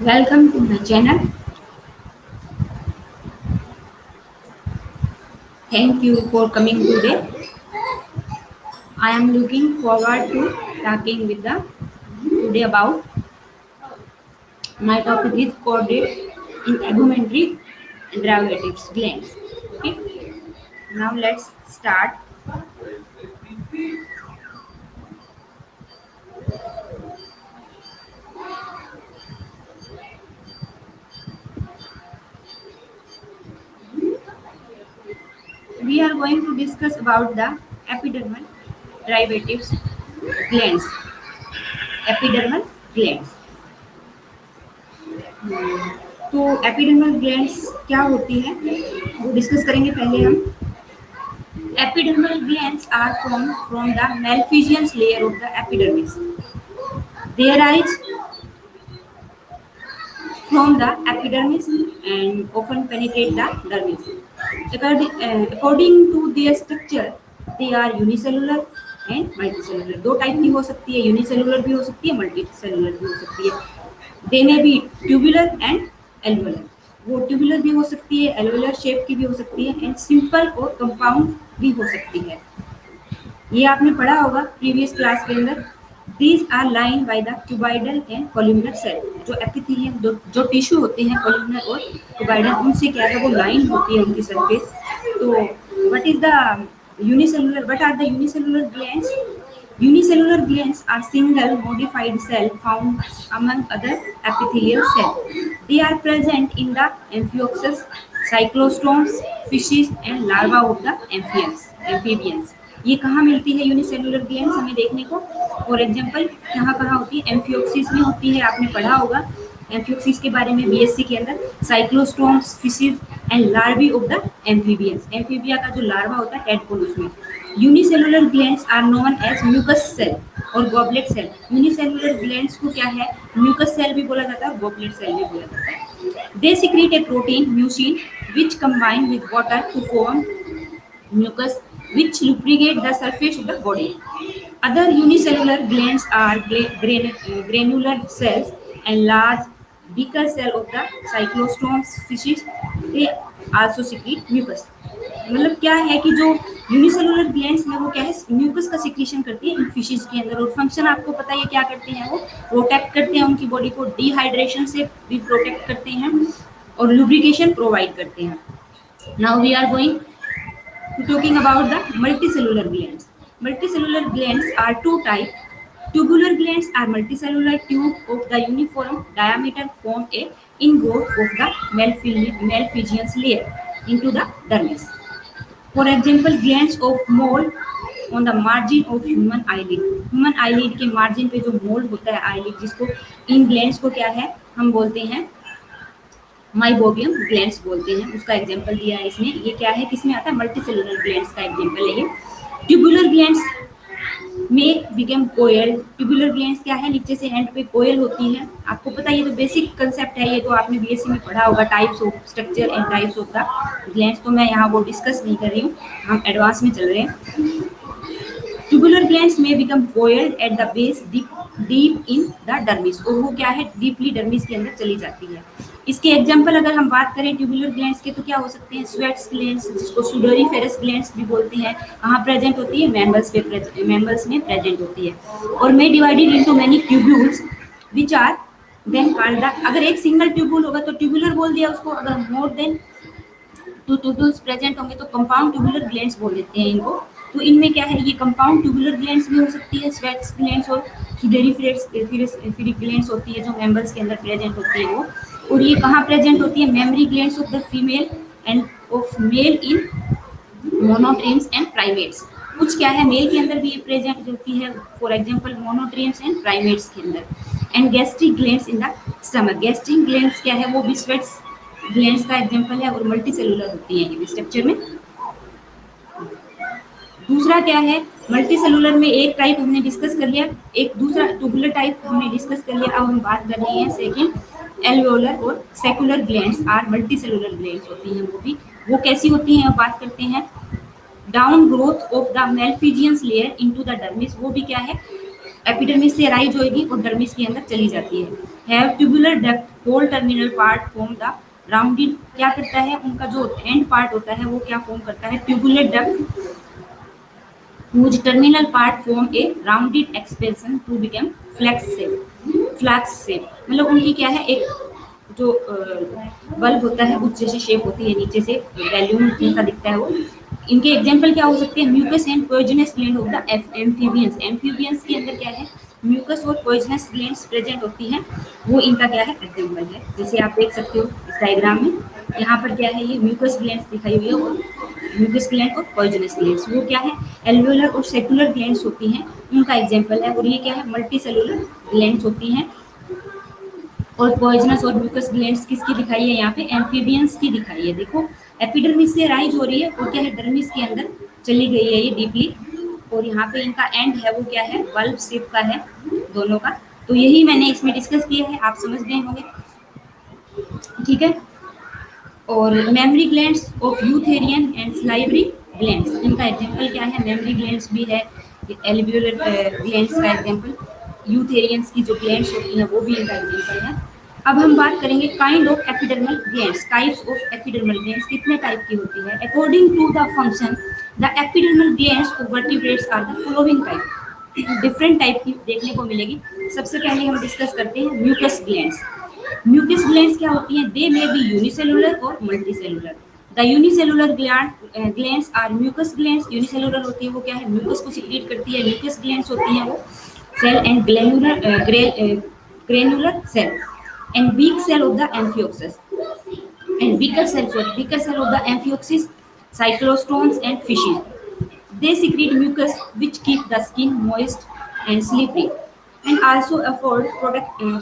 Welcome to my channel. Thank you for coming today. I am looking forward to talking with the today about my topic is coordinate in argumentary derivatives glands. Okay. Now let's start. We are going to discuss about the epidermal derivatives glands. Epidermal glands. तो epidermal glands क्या होती है वो discuss करेंगे पहले हम. Epidermal glands are formed from the malphizian layer of the epidermis. They arise from the epidermis and often penetrate the dermis. According to their structure, they are unicellular and multicellular. दो type की हो सकती है, unicellular भी हो सकती है, multicellular भी हो सकती है. They may be tubular and alveolar. वो ट्यूबुलर भी हो सकती है, एल्वेलर शेप की भी हो सकती है एंड सिंपल और कंपाउंड भी हो सकती है. ये आपने पढ़ा होगा प्रीवियस क्लास के अंदर. These are line by the cuboidal and columnar cell. जो एपिथेलियम जो टिश्यू होते हैं कोल्यूमिनर और क्यूबाइडल, उनसे क्या है वो लाइन होती है उनकी सरफेस. तो what is the unicellular, what are the unicellular glands? Unicellular glands are single modified cell found among other epithelial cells. They are present in the amphioxus, cyclostomes, fishes and larvae of the amphibians. ये कहाँ मिलती है unicellular glands हमें देखने को? For example कहाँ कहाँ होती है? एम्फियोक्सिस में होती है, आपने पढ़ा होगा एम्फियोक्सिस के बारे में बीएससी के अंदर. Cyclostomes, fishes and larvae of the amphibians. Amphibia का जो लार्वा होता है टेडपोल, उसमें. Unicellular glands are known as mucus cell और गॉबलेट सेल. यूनिसेलुलर ग्लैंड्स को क्या है? म्यूकस सेल भी बोला जाता है और गॉबलेट सेल भी बोला जाता है. They secrete a protein mucin which combine with water to form mucus which lubricate the surface of the body. Other unicellular glands are granular cells and large beaker cell of the cyclostomes fishes. They also secrete mucus. मतलब क्या है कि जो unicellular glands है वो क्या है? Mucus का सिक्रीशन करती है इन फिशेज के अंदर. और फंक्शन आपको पता है क्या करते हैं? वो प्रोटेक्ट करते हैं उनकी बॉडी को, डिहाइड्रेशन से भी प्रोटेक्ट करते हैं और लुब्रिकेशन प्रोवाइड करते हैं. Now we are going talking about the multicellular glands. Multicellular glands are two types. Tubular glands are multicellular tube of the uniform diameter form a ingrowth of the malphizian layer into the dermis. For example, glands of mole on the margin of human eyelid. Human eyelid के margin पे जो mole होता है eyelid, जिसको इन glands को क्या है हम बोलते हैं माइबोबियम ग्लैंड्स बोलते हैं. उसका एग्जांपल दिया है इसमें. ये क्या है, किसमें आता है? मल्टीसेलुलर ग्लैंड्स का एग्जांपल है ये. ट्यूबुलर ग्लैंड्स में बिकम कोयल. ट्यूबुलर ग्लैंड्स क्या है? नीचे से एंड पे कोयल होती है. आपको पता है ये तो बेसिक कंसेप्ट है, ये तो आपने बीएससी में पढ़ा होगा, types of structure and types of the glands. तो मैं यहाँ वो डिस्कस नहीं कर रही हूँ, हम एडवांस में चल रहे हैं. ट्यूबुलर ग्लैंड्स में become coil at the base deep in the dermis. और वो क्या है? डीपली डर्मिस के अंदर चली जाती है. इसके एग्जांपल अगर हम बात करें ट्यूबुलर ग्लैंड्स के तो क्या हो सकते हैं? स्वेट्स ग्लैंड्स, जिसको सुडोरीफेरस ग्लैंड्स भी बोलते हैं. कहाँ प्रेजेंट होती है? मैमल्स में प्रेजेंट होती है. और में divided into many tubules which are then called the. अगर एक सिंगल ट्यूब्यूल होगा तो ट्यूबुलर बोल दिया उसको. अगर more than two tubules present होंगे तो कंपाउंड ट्यूबुलर ग्लैंड्स बोल देते हैं इनको. तो इनमें क्या है? ये कंपाउंड ट्यूबुलर ग्लैंड्स भी हो सकती है, स्वेट्स ग्लैंड्स और सुडोरीफेरस ग्लैंड्स होती है जो मेंबर्स के अंदर प्रेजेंट होती है वो. और ये कहाँ प्रेजेंट होती है? Mammary glands of the female end of male in monotremes and primates. कुछ क्या है मेल के अंदर भी ये प्रेजेंट होती है, for example monotremes and primates के अंदर. And gastric glands in the stomach. Gastric glands क्या है? वो भी स्वेट्स ग्लैंड्स का एग्जांपल है और मल्टीसेलुलर होती है ये भी स्ट्रक्चर में. दूसरा क्या है? मल्टीसेलुलर में एक टाइप हमने डिस्कस कर लिया, एक दूसरा ट्यूबुलर टाइप हमने डिस्कस कर लिया. अब हम बात कर रहे हैं सेकंड, एल्वेओलर और saccular glands are multicellular glands होती हैं. वो कैसी होती हैं अब बात करते हैं. Down growth of the malpighian layer into the dermis, वो भी क्या है, एपिडर्मिस से राइज होगी और डर्मिस के अंदर चली जाती है। Have tubular duct whole terminal part form the rounded, क्या करता है, उनका जो एंड पार्ट होता है वो क्या फॉर्म करता है, tubular duct whose terminal part form a rounded expansion to become flax shape, flax shape मतलब उनकी क्या है, एक जो बल्ब होता है उस जैसी शेप होती है, नीचे से वैल्यूम जैसा दिखता है वो। इनके एग्जांपल क्या हो सकते हैं, mucus and poisonous gland of the amphibians, amphibians के अंदर क्या है, म्यूकस और पॉइजनस ग्लैंड्स प्रेजेंट होती हैं, वो इनका क्या है, एग्जांपल है। जैसे आप देख सकते हो इस डायग्राम में, यहाँ पर क्या है, ये म्यूकस ग्लैंड्स दिखाई हुई है और म्यूकस ग्लैंड और पॉइजनस ग्लैंड्स, वो क्या है, एल्वियोलर और सेकुलर ग्लैंड्स होती हैं, उनका एग्जांपल है। और ये क्या है, मल्टी सेलुलर ग्लैंड्स होती हैं। और पॉइजनस और म्यूकस ग्लैंड्स किसकी दिखाई है, यहाँ पे एम्फीबियंस की दिखाई है। देखो एपिडर्मिस से राइज हो रही है और क्या है, डर्मिस के अंदर चली गई है ये डीपली, और यहाँ पे इनका एंड है वो क्या है, बल्ब शेप का है दोनों का। तो यही मैंने इसमें डिस्कस किया है, आप समझ गए होंगे, ठीक है। और mammary glands of eutherian and salivary glands, इनका एग्जांपल क्या है, मेमरी ग्लैंड्स भी है, एल्वियोलर ग्लैंड्स का एग्जांपल, यूथेरियंस की जो ग्लैंड्स होती हैं वो भी इनका एग्जांपल है। अब हम बात करेंगे kind of epidermal glands, types of epidermal glands कितने टाइप की होती है। According to the function the epidermal glands of vertebrates are the following type, different type की देखने को मिलेगी। सबसे पहले हम डिस्कस करते हैं म्यूकस ग्लैंड्स। म्यूकस ग्लैंड्स क्या होती हैं, दे मे बी यूनिसेलुलर और multicellular. The unicellular glands are mucus glands, unicellular होती है वो क्या है, म्यूकस को सिक्रीट करती है। म्यूकस ग्लैंड्स होती हैं वो cell and granular cell and weak cell of the amphioxus and weaker cell of the amphioxus, cyclostomes and fishes. They secrete mucus which keep the skin moist and slippery and also afford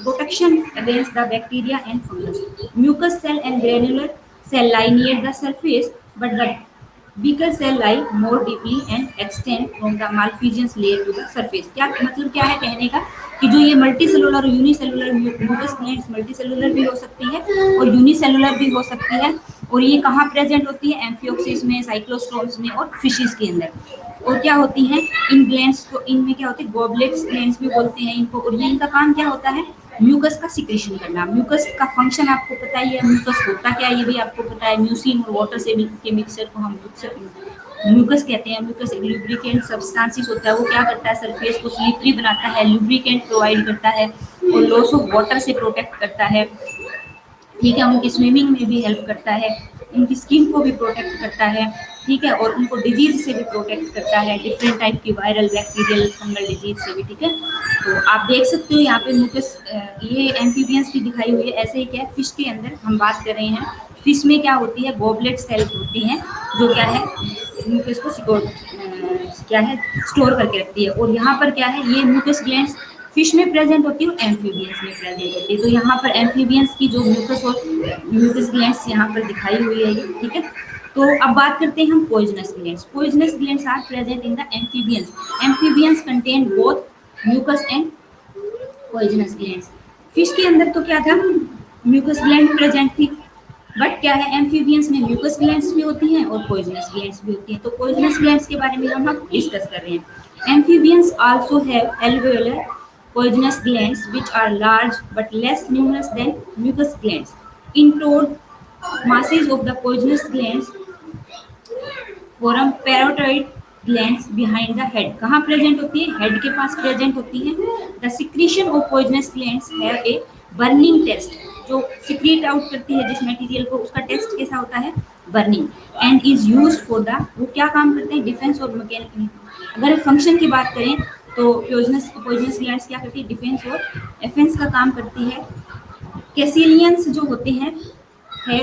protection against the bacteria and fungus. Mucus cell and granular cell lie near the surface, but the weaker cell lie more deeply and extend from the malphizious layer to the surface. क्या मतलब क्या है कहने का, कि जो ये multicellular और unicellular mucus glands multicellular भी हो सकती है और यूनिसेलुलर भी हो सकती है, और ये कहाँ प्रेजेंट होती है, एम्फियोक्सिस में, साइक्लोस्टोम्स में और फिशेस के अंदर। और क्या होती हैं इन ग्लैंड्स को, इनमें क्या होते हैं, गॉबलेट्स ग्लैंड्स भी बोलते हैं इनको, और ये इनका काम क्या होता है, म्यूकस का सिक्रेशन करना। म्यूकस का फंक्शन आपको पता ही है, म्यूकस होता क्या है ये भी आपको पता है, म्यूसिन और वाटर से के मिक्सचर को हम म्यूकस कहते हैं। म्यूकस एक लुब्रिकेंट सब्सटेंसेस होता है, वो क्या करता है, सरफेस को स्लिपरी बनाता है, लुब्रिकेंट प्रोवाइड करता है और लॉस ऑफ वाटर से प्रोटेक्ट करता है, ठीक है। उनकी स्विमिंग में भी हेल्प करता है, उनकी स्किन को भी प्रोटेक्ट करता है, ठीक है, और उनको डिजीज से भी प्रोटेक्ट करता है, डिफरेंट टाइप की वायरल, बैक्टीरियल, फंगल डिजीज से भी, ठीक है। तो आप देख सकते हो यहाँ पे म्यूकस, ये एम्फीबियंस की दिखाई हुई है। ऐसे ही क्या है, फिश के अंदर हम बात कर रहे हैं, फिश में क्या होती है, गॉबलेट सेल्स होती हैं जो क्या है, म्यूकस को क्या है, स्टोर करके रखती है। और यहाँ पर क्या है, ये म्यूकस ग्लैंड्स फिश में प्रेजेंट होती है और एम्फीबियंस में प्रेजेंट होती है। तो यहाँ पर एम्फीबियंस की जो म्यूकस और म्यूकस ग्लैंड्स यहाँ पर दिखाई हुई है ये, ठीक है। तो अब बात करते हैं हम poisonous glands. Poisonous glands are present in the amphibians. Amphibians contain both mucus and poisonous glands. Fish के अंदर तो क्या था, म्यूकस ग्लैंड प्रेजेंट थी, बट क्या है, एम्फीबियंस में म्यूकस ग्लैंड्स भी होती हैं और पॉइजनस ग्लैंड्स भी होती हैं। तो पॉइजनस ग्लैंड्स के बारे में हम डिस्कस कर रहे हैं। Amphibians also have alveolar poisonous glands which are large but less numerous than mucus glands. In toad, masses of the poisonous glands form parotoid glands behind the head. कहाँ present होती है, हेड के पास present होती है। The secretion of poisonous glands have a burning test. जो secrete out करती है जिस मटेरियल को, उसका टेस्ट कैसा होता है, burning, and is use for the, वो क्या काम करते हैं, डिफेंस और मैकेनिकल। अगर फंक्शन की बात करें तो पॉइजनस ग्लैंड्स क्या करती है, डिफेंस और एफेंस का काम करती है। कैसिलियंस जो होते हैं है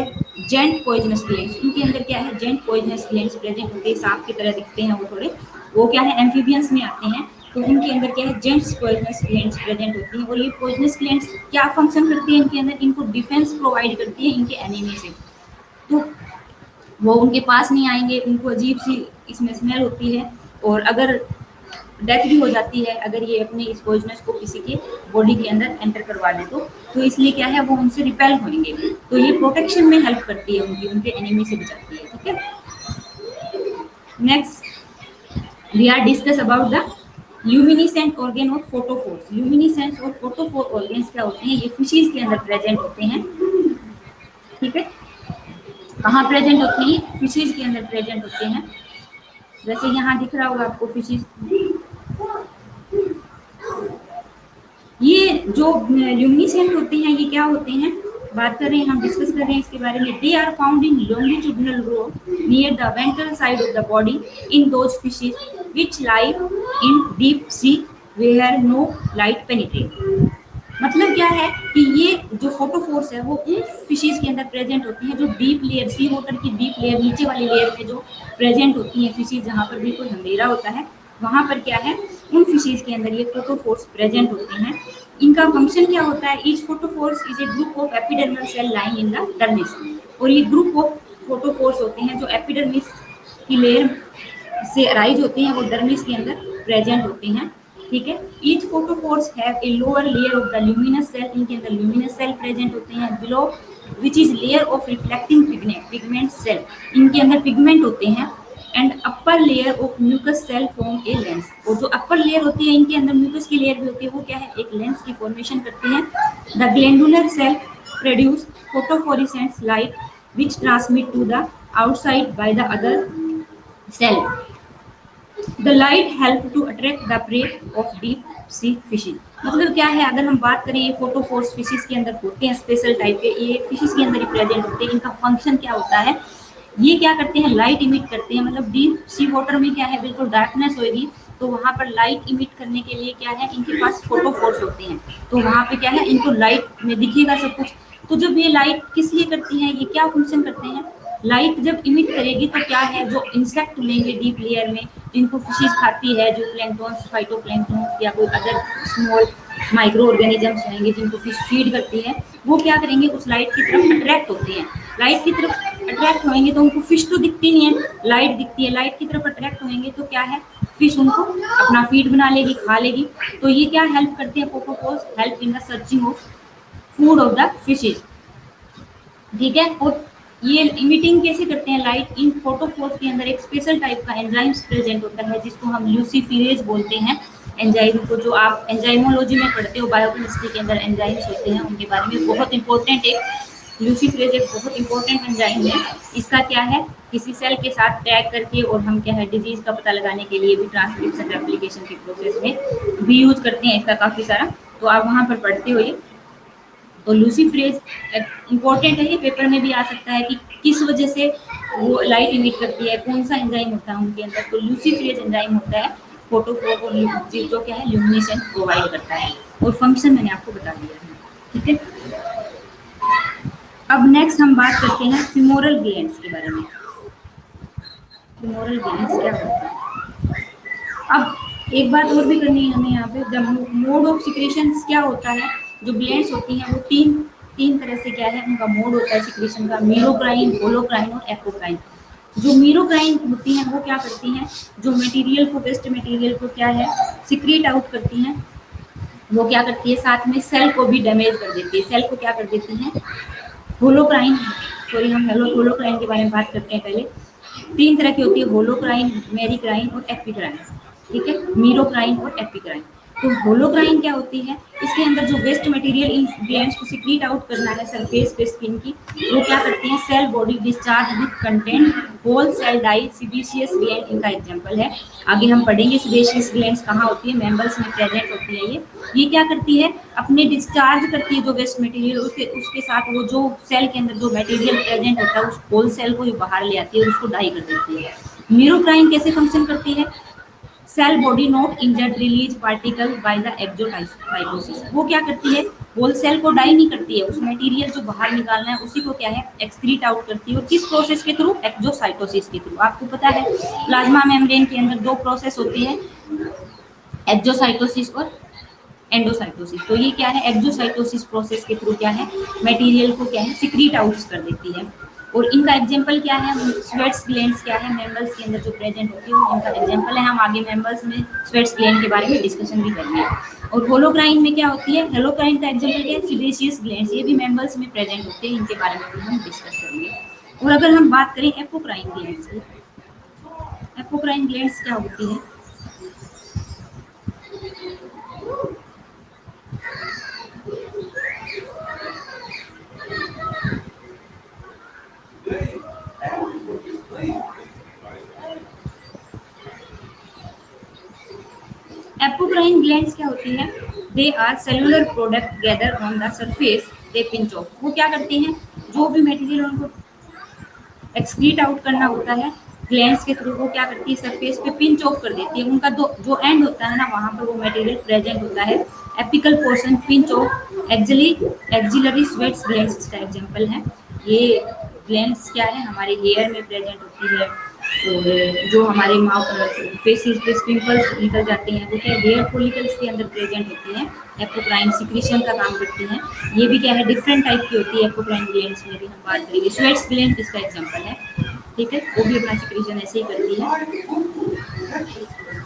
जेंट पॉइजनस ग्लैंड्स, उनके अंदर क्या है, जेंट पॉइजनस ग्लैंड्स प्रेजेंट होते हैं, सांप की तरह दिखते हैं वो थोड़े, वो क्या है, एम्फीबियंस में आते हैं। तो उनके अंदर क्या है, जेंट्स पॉइजनस ग्लैंड्स प्रेजेंट होती हैं। और ये पॉइजनस ग्लैंड्स क्या फंक्शन करती है इनके अंदर, इनको डिफेंस प्रोवाइड करती है इनके एनिमी से। तो वो उनके पास नहीं आएंगे, उनको अजीब सी इसमें स्मेल होती है, और अगर डेथ भी हो जाती है अगर ये अपने इस पॉइजनस को किसी के बॉडी के अंदर एंटर करवा दे तो इसलिए क्या है, वो उनसे रिपेल होंगे। तो ये प्रोटेक्शन में हेल्प करती है उनकी, उनके एनिमी से बचाती है, ठीक है। Next we are discuss about the luminescent organ और फोटोफोर्स। ल्यूमिनिसेंस और फोटोफोर ऑर्गन्स क्या होते हैं, ये फिशेज के अंदर प्रेजेंट होते हैं। ठीक है, कहाँ प्रेजेंट होते हैं, फिशेज के अंदर प्रेजेंट होते हैं। जैसे यहाँ दिख रहा होगा आपको फिशेज, ये जो ल्यूमिनिसेंट होते हैं ये क्या होते हैं, बात कर रहे हैं, हम डिस्कस कर रहे हैं इसके बारे में। They are found in longitudinal groove near the ventral side of the body in those fishes which live in deep sea where no light penetrate. मतलब क्या है कि ये जो फोटोफोर्स है वो उन फिशेज के अंदर प्रेजेंट होती हैं जो डीप लेयर, सी वाटर की डीप लेयर, नीचे वाली लेयर में जो प्रेजेंट होती हैं फिशेज, जहाँ पर बिल्कुल अंधेरा होता है, वहाँ पर क्या है, उन फिशेज के अंदर ये फोटोफोर्स प्रेजेंट होते हैं। इनका फंक्शन क्या होता है, each photophores is a group of epidermal cell lying in the dermis. और ये ग्रुप ऑफ फोटोफोर्स होते हैं जो एपिडर्मिस की लेयर से अराइज होते हैं, वो डर्मिस के अंदर प्रेजेंट होते हैं। ठीक है, each photophores have a lower layer of the luminous cell, इनके अंदर ल्यूमिनस सेल प्रेजेंट होते हैं। Below which is layer of reflecting pigment cell, इनके अंदर पिगमेंट होते हैं। And upper layer of mucus cell form a lens, और जो अपर लेयर होती है इनके अंदर म्यूकस की लेयर भी होती है, वो क्या है, एक लेंस की फॉर्मेशन करती है। The glandular cell produce phosphorescent light which transmit to the outside by the other cell. The light help to attract the prey of deep sea fishes. मतलब क्या है, अगर हम बात करें ये फोटोफोर्स फिशेज के अंदर होते हैं, स्पेशल टाइप के, ये फिशेज के अंदर ही प्रेजेंट होते हैं। इनका फंक्शन क्या होता है, ये क्या करते हैं, लाइट इमिट करते हैं। मतलब डीप सी वाटर में क्या है, बिल्कुल डार्कनेस होगी, तो वहाँ पर लाइट इमिट करने के लिए क्या है, इनके पास फोटोफोर्स होते हैं। तो वहाँ पे क्या है, इनको लाइट में दिखेगा सब कुछ। तो जब ये लाइट किस लिए करती हैं, ये क्या फंक्शन करते हैं, लाइट जब इमिट करेगी तो क्या है, जो इंसेक्ट लेंगे डीप लेयर में, जिनको फिशेज खाती है, जो प्लैंक्टन्स, फाइटोप्लैंक्टन्स या कोई अदर स्मॉल माइक्रो ऑर्गेनिजम्स रहेंगे जिनको फिश फीड करती है, वो क्या करेंगे, उस लाइट की तरफ अट्रैक्ट होते हैं। लाइट की तरफ अट्रैक्ट होंगे तो उनको फिश तो दिखती नहीं है, लाइट दिखती है। लाइट की तरफ अट्रैक्ट होंगे तो क्या है, फिश उनको अपना फीड बना लेगी, खा लेगी। तो ये क्या हेल्प करते हैं, photophores help in the searching of food of the fishes. ठीक है, और ये इमिटिंग कैसे करते हैं लाइट, इन फोटोफोर्स के अंदर एक स्पेशल टाइप का एंजाइम्स प्रेजेंट होता है जिसको हम ल्यूसीफेरेज बोलते हैं। एंजाइम को जो आप एंजाइमोलॉजी में पढ़ते हो, बायोकेमिस्ट्री के अंदर एंजाइम्स होते हैं, उनके बारे में बहुत इंपॉर्टेंट एक ल्यूसीफेरेज एक बहुत इंपॉर्टेंट एंजाइम है। इसका क्या है, किसी सेल के साथ टैग करके और हम क्या है, डिजीज का पता लगाने के लिए भी ट्रांसक्रिप्शन रेप्लिकेशन के प्रोसेस में भी यूज करते हैं इसका काफ़ी सारा, तो आप वहाँ पर पढ़ते हो ये। तो लूसीफेरेज इंपॉर्टेंट है, ये पेपर में भी आ सकता है कि किस वजह से वो लाइट इमिट करती है, कौन सा एंजाइम होता है उनके अंदर। तो लूसीफेरेज एंजाइम होता है फोटोफोर को जो क्या है, ल्यूमिनेसेंट प्रोवाइड करता है। और फंक्शन मैंने आपको बता दिया है। ठीक है, अब नेक्स्ट हम बात करते हैं फिमोरल ग्लैंड्स के बारे में। फिमोरल ग्लैंड्स क्या होता है, अब एक बात और भी करनी है हमें यहाँ पे, जब मोड ऑफ सिक्रेशन क्या होता है, जो ग्लैंड्स होती हैं वो तीन तरह से क्या है, उनका मोड होता है सिक्रेशन का, मीरोक्राइन, होलोक्राइन और एपोक्राइन। जो मीरोक्राइन होती हैं वो क्या करती हैं, जो मटेरियल को, वेस्ट मटेरियल को क्या है, सिक्रेट आउट करती हैं। वो क्या करती है, साथ में सेल को भी डैमेज कर देती है, सेल को क्या कर देती हैं, होलोक्राइन, सॉरी हम होलोक्राइन के बारे में बात करते हैं पहले। तीन तरह की होती है, होलोक्राइन, मेरिक्राइन और एपिक्राइन। ठीक है, मीरोक्राइन और एपिक्राइन। तो होलोक्राइन क्या होती है, इसके अंदर जो वेस्ट मटेरियल इन ग्लैंड्स को सिक्रीट आउट करना है सरफेस पे स्किन की, वो क्या करती हैं, cell body discharge with content whole cell die sebaceous gland इनका एग्जांपल है। आगे हम पढ़ेंगे सीबेशियस ग्लैंड्स कहाँ होती है, मेंबल्स में प्रेजेंट होती है। ये क्या करती है, अपने डिस्चार्ज करती है जो वेस्ट मटेरियल, उसके साथ वो जो सेल के अंदर जो मटेरियल प्रेजेंट होता है उस होल सेल को ही बाहर ले आती है और उसको डाई कर देती है। मीरोक्राइन कैसे फंक्शन करती है, cell body not injured release particle by the exocytosis. वो क्या करती है, होल सेल को डाई नहीं करती है, उस मटेरियल जो बाहर निकालना है उसी को क्या है, एक्सक्रीट आउट करती है। और किस प्रोसेस के थ्रू, एक्सोसाइटोसिस के थ्रू। आपको पता है प्लाज्मा मेम्ब्रेन के अंदर दो प्रोसेस होती है, एक्सोसाइटोसिस और एंडोसाइटोसिस। तो ये क्या है, एक्सोसाइटोसिस प्रोसेस के थ्रू क्या है, मटेरियल को क्या है, सिक्रीट आउट कर देती है। और इनका एग्जांपल क्या है, स्वेट्स ग्लैंड्स क्या है, मेंबल्स के अंदर जो प्रेजेंट होती है वो इनका एग्जांपल है। हम आगे मेंबल्स में स्वेट्स ग्लैंड के बारे में डिस्कशन भी करेंगे। और होलोक्राइन में क्या होती है, होलोक्राइन का एग्जांपल क्या है, सीबेशियस ग्लैंड्स, ये भी मेंबल्स में प्रेजेंट होते हैं, इनके बारे में भी हम डिस्कस करेंगे। और अगर हम बात करें एपोक्राइन ग्लैंड्स की, एपोक्राइन ग्लैंड्स क्या होती है? एपोक्राइन ग्लैंड्स क्या होती है? They are cellular product gather on the surface, they pinch off. वो क्या करती हैं? जो भी मटेरियल उनको एक्सक्रीट आउट करना होता है ग्लैंड्स के थ्रू, वो क्या करती है? सरफेस पे पिंच ऑफ कर देती है। उनका दो जो एंड होता है ना, वहाँ पर वो मटेरियल प्रेजेंट होता है। Apical portion pinch of axillary sweats glands इसका एग्जांपल है। ये ग्लैंड्स क्या है? हमारे हेयर में प्रेजेंट होती है। और जो हमारे माउथ फेसेस पे पिंपल्स निकल जाते हैं, वो क्या हेयर फॉलिकल्स के अंदर प्रेजेंट होती हैं। एपोक्राइन सिक्रीशन का काम करती हैं। ये भी क्या है? डिफरेंट टाइप की होती है एपोक्राइन ग्लैंड्स में भी हम बात करेंगे। स्वेट्स ग्लैंड इसका एग्जांपल है, ठीक है? वो भी अपना सिक्रीशन ऐसे ही करती है।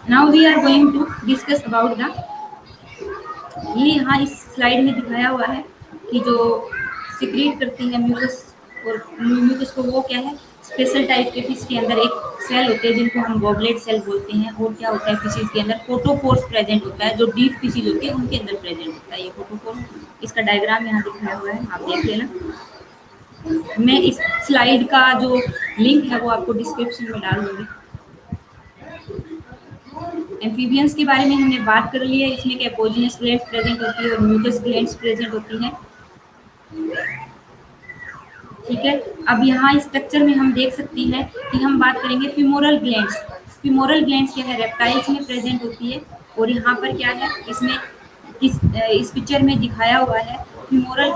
Now we are going to discuss about the, ये यहाँ इस स्लाइड में दिखाया हुआ है कि जो सिक्रीट करती है म्यूकस, और म्यूकस को वो क्या है? स्पेशल टाइप के फिश के अंदर एक सेल होते हैं जिनको हम गॉबलेट सेल बोलते हैं। और क्या होता है? फिशेज के अंदर फोटोपोर्स प्रेजेंट होता है। जो डीप फिशेज होती है उनके अंदर प्रेजेंट होता है ये फोटोपोर्स। इसका डायग्राम यहाँ दिखाया हुआ है, आप देख लेना। मैं इस स्लाइड का जो लिंक है वो आपको डिस्क्रिप्शन में डाल दूंगी। एम्फीबियंस के बारे में हमने बात कर ली है। इसमें कैपोजिनस ग्लैंड्स प्रेजेंट होती है और म्यूकस ग्लैंड्स प्रेजेंट होती हैं, ठीक है? अब यहाँ स्ट्रक्चर में हम देख सकते हैं कि हम बात करेंगे फीमोरल ग्लैंड्स। फीमोरल ग्लैंड्स क्या है? रेप्टाइल्स में प्रेजेंट होती है। और यहाँ पर क्या है? इसमें इस पिक्चर में दिखाया हुआ है femoral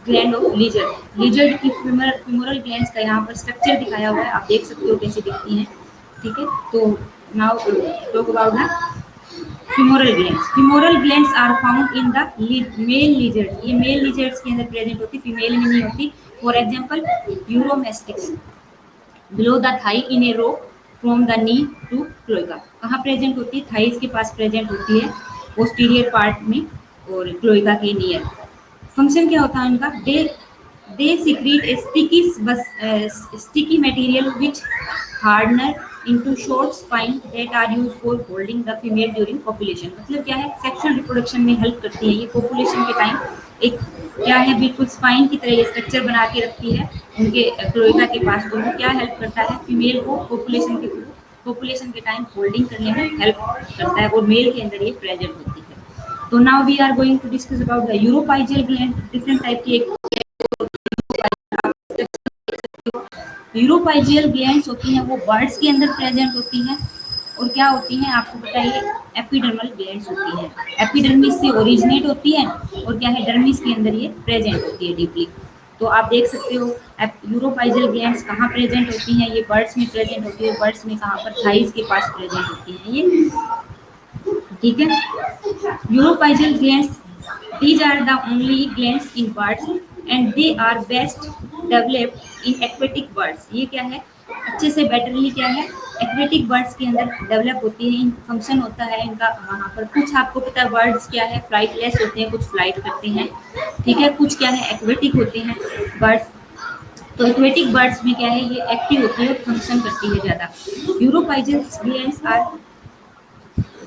gland of lizard. Lizard की फीमोरल ग्लैंड्स का यहाँ पर स्ट्रक्चर दिखाया हुआ है, आप देख सकते हो कैसे दिखती हैं, ठीक है? तो now talk about the femoral glands. Femoral glands are found in the male lizards. ये मेल lizards के अंदर प्रेजेंट होती, फीमेल में नहीं होती। For example Uromastix, below the thigh in a row from the knee to cloaca. कहाँ present होती है? थाइस के पास प्रेजेंट होती है, पोस्टीरियर पार्ट में और क्लोइका के नियर। फंक्शन क्या होता है उनका? दे secrete a sticky material which hardener into short spine that are used for holding the female during copulation। मतलब क्या है? सेक्सुअल रिप्रोडक्शन में हेल्प करती है ये। पॉपुलेशन के टाइम एक क्या है? बिल्कुल स्पाइन की तरह ये स्ट्रक्चर बना के रखती है उनके क्लोइका के पास। तो वो क्या हेल्प करता है? फीमेल को पॉपुलेशन के टाइम होल्डिंग करने में हेल्प करता है, और मेल के अंदर ये प्रेजेंट होती है। तो now we are going to discuss about the uropygial gland. Different type की एक यूरोपाइजियल ग्लैंड्स होती हैं, वो बर्ड्स के अंदर प्रेजेंट होती हैं। और क्या होती हैं आपको बताइए? एपिडर्मल ग्लैंड्स होती हैं। एपिडर्मिस से ओरिजिनेट होती है और क्या है? डर्मिस के अंदर ये प्रेजेंट होती है डीपली। तो आप देख सकते हो यूरोपाइजियल ग्लैंड्स कहाँ प्रेजेंट होती हैं? ये बर्ड्स में प्रेजेंट होती है। बर्ड्स में कहाँ पर? थाइस के पास प्रेजेंट होती हैं ये, ठीक है? Uropygial glands, these are the only glands in birds and they are best developed in aquatic birds। ये क्या है? अच्छे से बेटरली क्या है? एक्वेटिक बर्ड्स के अंदर डेवलप होती है। इन फंक्शन होता है इनका वहाँ पर। कुछ आपको पता है बर्ड्स क्या है? फ्लाइटलेस होते हैं, कुछ फ्लाइट करते हैं, ठीक है? कुछ क्या है? एक्वेटिक होते हैं बर्ड्स। तो एक्वेटिक बर्ड्स में क्या है? ये एक्टिव होती है और फंक्शन करती है ज़्यादा। Uropygial glands are